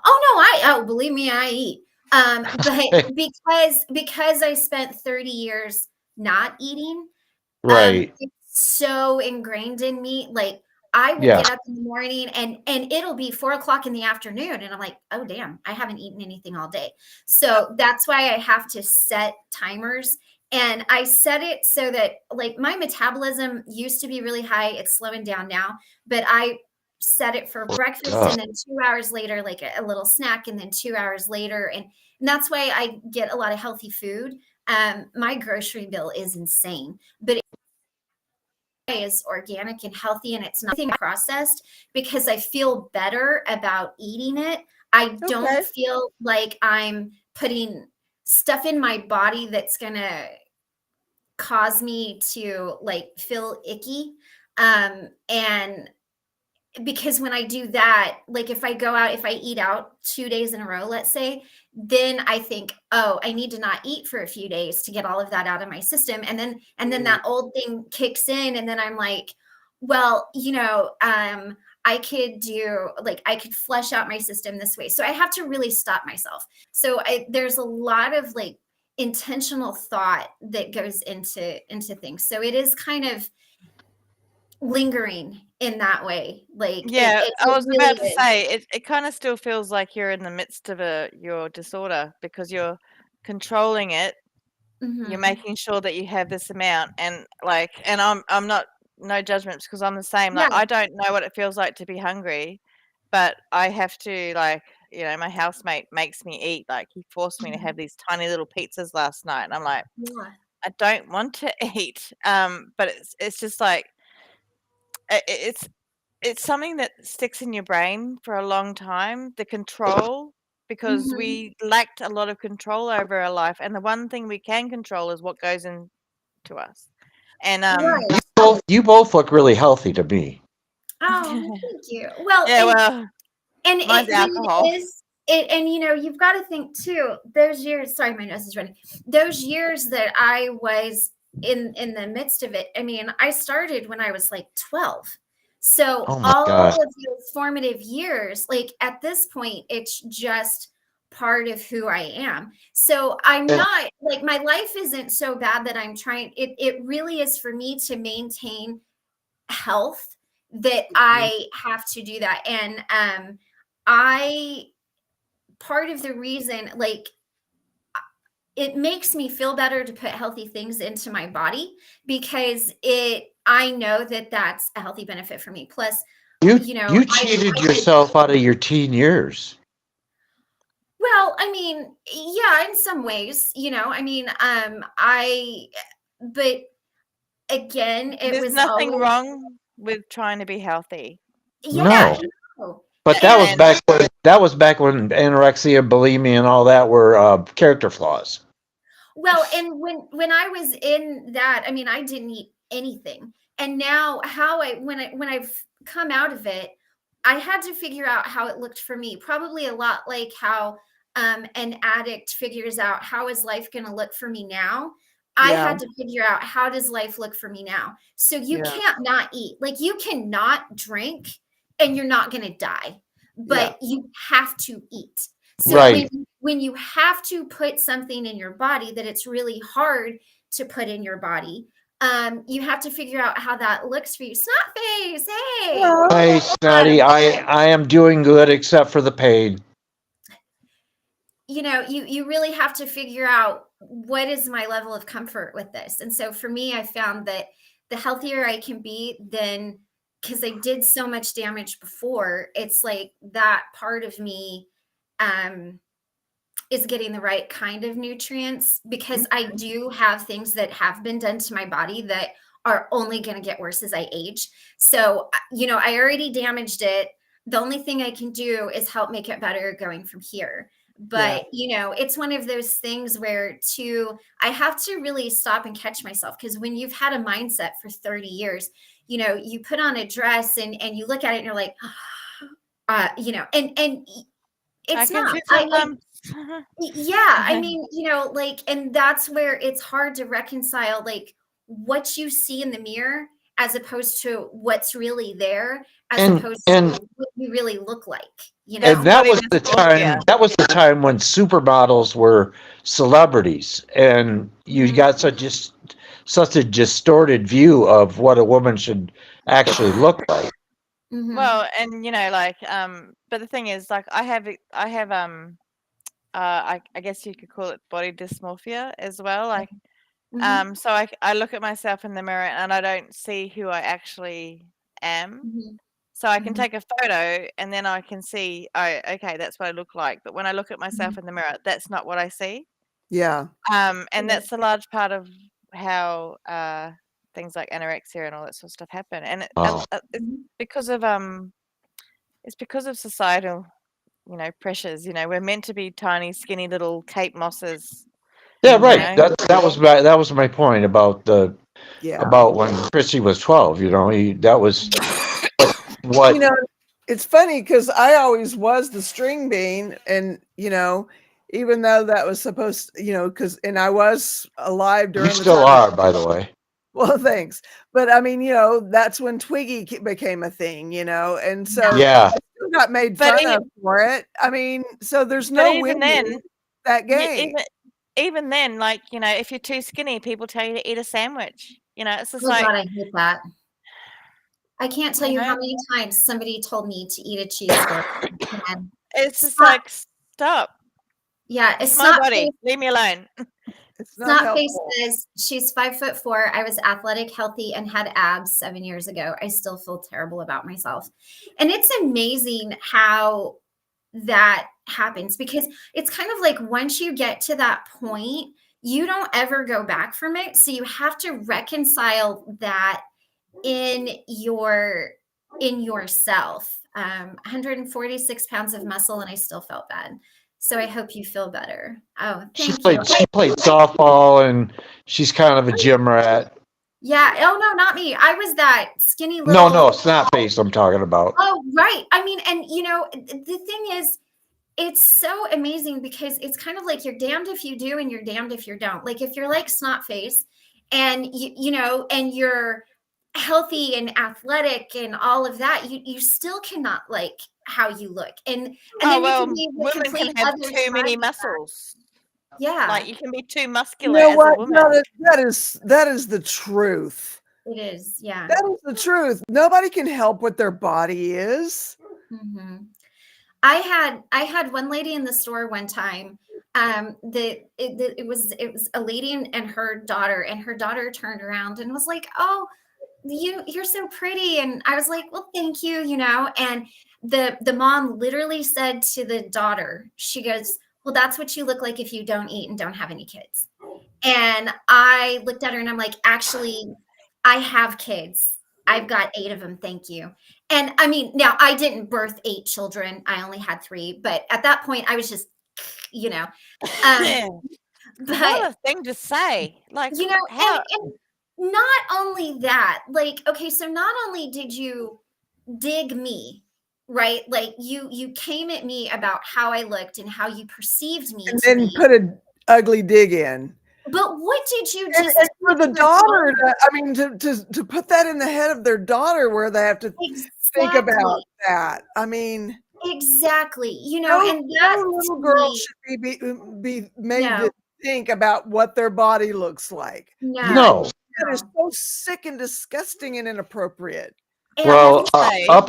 oh, believe me, I eat. But because I spent 30 years not eating, Right. it's so ingrained in me. Like I will Yeah. get up in the morning and it'll be 4 o'clock in the afternoon, and I'm like, oh damn, I haven't eaten anything all day. So that's why I have to set timers. And I set it so that like my metabolism used to be really high. It's slowing down now, but I set it for breakfast and then 2 hours later, like a little snack, and then 2 hours later. And that's why I get a lot of healthy food. My grocery bill is insane, but is organic and healthy and it's nothing processed, because I feel better about eating it. I don't Okay. feel like I'm putting stuff in my body that's gonna cause me to like feel icky. And because when I do that, like if I go out, if I eat out 2 days in a row, let's say, then I think, oh, I need to not eat for a few days to get all of that out of my system. And then that old thing kicks in, and then I'm like, well, I could do, like, I could flush out my system this way. So I have to really stop myself. So there's a lot of like intentional thought that goes into things. So it is kind of lingering in that way. Like Yeah, it I was really about to is. say it kind of still feels like you're in the midst of your disorder because you're controlling it. You're Mhm. making sure that you have this amount, and I'm not, no judgments, because I'm the same. Like Yeah. I don't know what it feels like to be hungry, but I have to, like, my housemate makes me eat. Like he forced me to have these tiny little pizzas last night, and I'm like, Yeah. I don't want to eat. But it's just like it's something that sticks in your brain for a long time, the control, because Mhm. we lacked a lot of control over our life, and the one thing we can control is what goes into us. And Right. You both look really healthy to me. Oh, thank you. Well, yeah, well, and mine's when alcohol. it is it, and you've got to think too, those years, sorry, my nose is running. Those years that I was in the midst of it, I mean, I started when I was like 12. So Oh my all gosh. of those formative years, like at this point, it's just part of who I am. So I'm Yeah. not like, my life isn't so bad that I'm trying, it really is for me to maintain health that I have to do that. And I part of the reason, like, it makes me feel better to put healthy things into my body, because I know that that's a healthy benefit for me. Plus, You cheated yourself out of your teen years. well, I mean, yeah, in some ways, I mean, but again, it There's was nothing always, wrong with trying to be healthy. yeah, No. no. But And that was back when anorexia, bulimia, and all that were character flaws. well, and when I was in that, I mean, I didn't eat anything. And now how when I've come out of it, I had to figure out how it looked for me. Probably a lot like how an addict figures out how is life going to look for me now. I Yeah. had to figure out how does life look for me now. So you Yeah. can't not eat. Like you cannot drink and you're not going to die, but you have to eat. So Right. when you have to put something in your body that it's really hard to put in your body, you have to figure out how that looks for you. Snot face, hey. Hey, Snotty, I am doing good except for the pain. You really have to figure out what is my level of comfort with this. And so for me, I found that the healthier I can be, then, because I did so much damage before, it's like that part of me is getting the right kind of nutrients, because I do have things that have been done to my body that are only going to get worse as I age. So, I already damaged it. The only thing I can do is help make it better going from here. But, it's one of those things where I have to really stop and catch myself, because when you've had a mindset for 30 years, you put on a dress and you look at it and you're like, and I it's can not. see some lumps. Yeah, I mean, like, and that's where it's hard to reconcile, like, what you see in the mirror as opposed to what's really there, as And opposed and to what you really look like, That's and that body was the dysmorphia. time. That was the time when supermodels were celebrities, and you got such a distorted view of what a woman should actually look like. Mhm, Well, and but the thing is, like, I have I guess you could call it body dysmorphia as well. Like, mhm, so I look at myself in the mirror and I don't see who I actually am. mhm, So I can mhm, take a photo and then I can see, oh, okay, that's what I look like. But when I look at myself mhm. in the mirror, that's not what I see. Yeah. And that's a large part of how things like anorexia and all that sort of stuff happen, and Oh. it's because of societal, pressures. We're meant to be tiny, skinny little Kate Mosses. Yeah, right. Right. That was my point about Yeah. about when Chrissy was 12. That was what. You know, it's funny because I always was the string bean, and even though that was supposed, and I was alive You during the still time. are, by the way. Well, thanks. But I mean, that's when Twiggy became a thing, and so Yeah. I still got made But fun of for it. I mean, so there's But no even winning then, that you, game. even then, like, if you're too skinny, people tell you to eat a sandwich. It's just Oh like, God, I hate that. I can't tell you how know? many times somebody told me to eat a cheeseburger. And It's just Stop. like, stop. yeah, It's it's my not body. Leave me alone. It's not Face helpful. says she's 5'4". I was athletic, healthy, and had abs 7 years ago. I still feel terrible about myself. And it's amazing how that happens, because it's kind of like once you get to that point, you don't ever go back from it. So you have to reconcile that in yourself. 146 pounds of muscle, and I still felt bad. So I hope you feel better. Oh, She thank you. played softball, and she's kind of a gym rat. Yeah. Oh no, not me. I was that skinny little. No, snap face I'm talking about. Oh, right. I mean, and the thing is, it's so amazing because it's kind of like you're damned if you do and you're damned if you don't. Like if you're like snot face and and you're healthy and athletic and all of that, you still cannot like how you look. And then you can be the women complete can have other too many side of that. muscles. Yeah. Like, you can be too You muscular know as a what? woman. No, that is the truth. It is. Yeah. That is the truth. Nobody can help what their body is. Mm-hmm. I had one lady in the store one time. It was a lady and her daughter turned around and was like, "Oh, you're so pretty," and I was like, "Well, thank you," And the mom literally said to the daughter, she goes, "Well, that's what you look like if you don't eat and don't have any kids." And I looked at her and I'm like, "Actually, I have kids. I've got 8 of them. Thank you." And I mean, now I didn't birth 8 children. I only had 3. But at that point, I was just, what but a thing to say. Like, how? and not only that, like, okay, so not only did you dig me, right? Like you came at me about how I looked and how you perceived me And to then be. put an ugly dig in. But what did you And just for the daughter, to put that in the head of their daughter where they have to think about that. I mean, exactly. no, And that no little girl should be made to think about what their body looks like. No. That is so sick and disgusting and inappropriate. And Well, up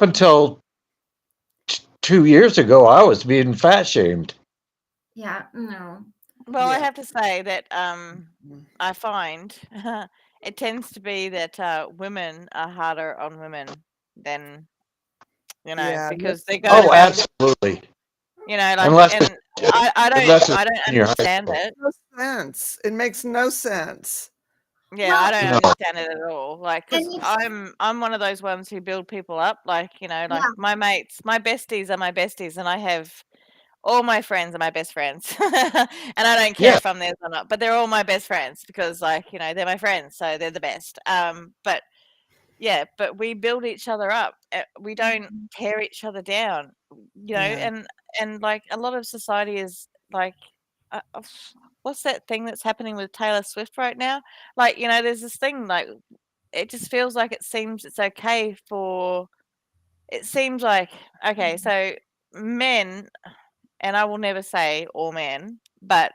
until 2 years ago, I was being fat shamed. yeah, no. Well, I Yeah. have to say that I find it tends to be that women are harder on women than, Yeah. because they go Oh, around, absolutely. like, Unless and I don't understand it. No sense. It makes no sense. Yeah, Well, I don't No. understand it at all. Like, because And I'm one of those ones who build people up. Like, like my mates, my besties are my besties, and I have all my friends are my best friends, and I don't care if I'm theirs or not. But they're all my best friends because, like, they're my friends, so they're the best. But yeah, but we build each other up. We don't tear each other down. Yeah. And like a lot of society is like, what's that thing that's happening with Taylor Swift right now? Like, there's this thing, like, it just feels like it seems it's okay for. It seems like, okay, so men, and I will never say all men, but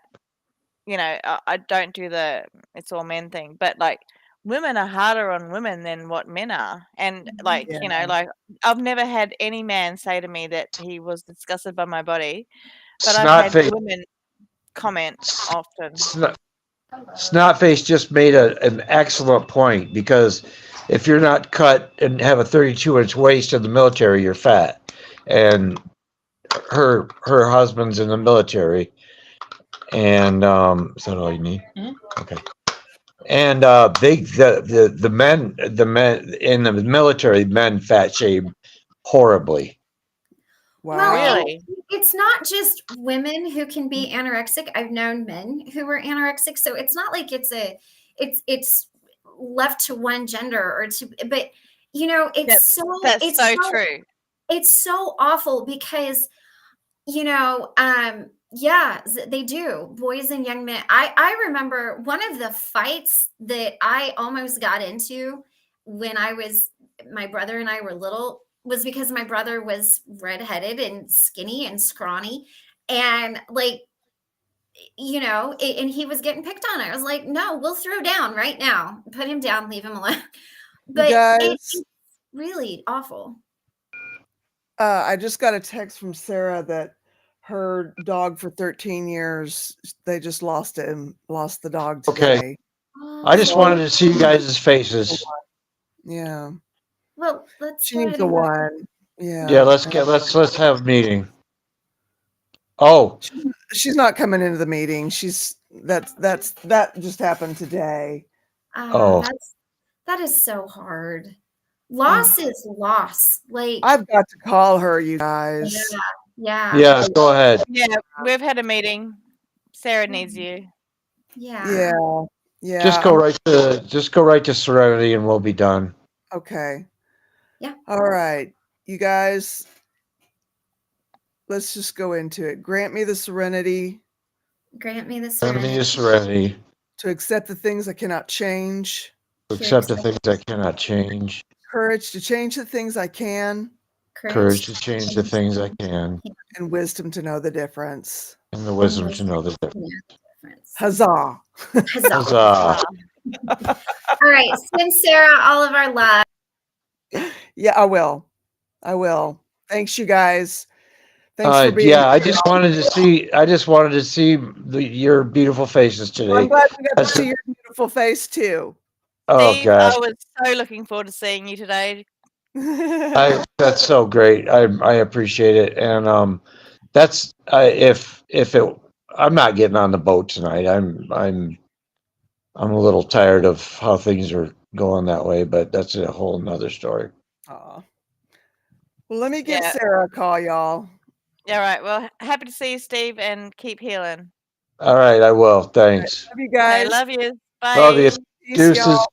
I don't do the it's all men thing, but like women are harder on women than what men are. And like, Yeah. like I've never had any man say to me that he was disgusted by my body, but I've Snot had face. women comment often. Snotface just made an excellent point, because if you're not cut and have a 32-inch waist in the military, you're fat. And her husband's in the military. And is that all you need? Okay. And the men in the military, men fat shame horribly. Well, Wow. Really? it's not just women who can be anorexic. I've known men who were anorexic, so it's not like it's left to one gender or to, but That's it's so so true. it's so awful because yeah, they do, boys and young men. I remember one of the fights that I almost got into when my brother and I were little was because my brother was redheaded and skinny and scrawny, and like, and he was getting picked on. I was like, no, we'll throw down right now, put him down, leave him alone. You But guys, it's really awful. I just got a text from Sarah that her dog for 13 years, they just lost the dog Okay. today. I just Oh, wanted to see you guys' faces. Yeah. well, let's She go needs ahead the and go. one. Yeah, Yeah. let's have a meeting. Oh, She's not coming into the meeting. That just happened today. Oh. That is so hard. Loss is loss. Like, I've got to call her, you yeah, guys. yeah, Yeah, go ahead. Yeah, we've had a meeting. Sarah needs you. Yeah. Yeah. Just go right to Serenity and we'll be done. Okay. Yeah. All right. You guys, let's just go into it. Grant me the serenity Grant me the Grant me serenity the serenity to accept the things I cannot change, to accept the things I cannot change, courage to change the things I can, courage to change the things I can, and wisdom to know the difference. and the wisdom to know the difference. difference. Huzzah. Huzzah. Huzzah. All right, send Sarah all of our love. Yeah, I will. Thanks, you guys. Thanks for being Yeah, here. I just wanted to see your beautiful faces I'm today. glad we got to That's- see your beautiful face too. Oh Steve, gosh, I was so looking forward to seeing you today. that's so great. I appreciate it, and that's if I'm not getting on the boat tonight. I'm a little tired of how things are going that way, but that's a whole nother story. Aw. Well, let me give Yeah. Sarah a call, y'all. All right. Well, happy to see you, Steve, and keep healing. All right, I will. Thanks. Love you Okay, guys. love you. Bye. Love you. Peace, y'all. Deuces.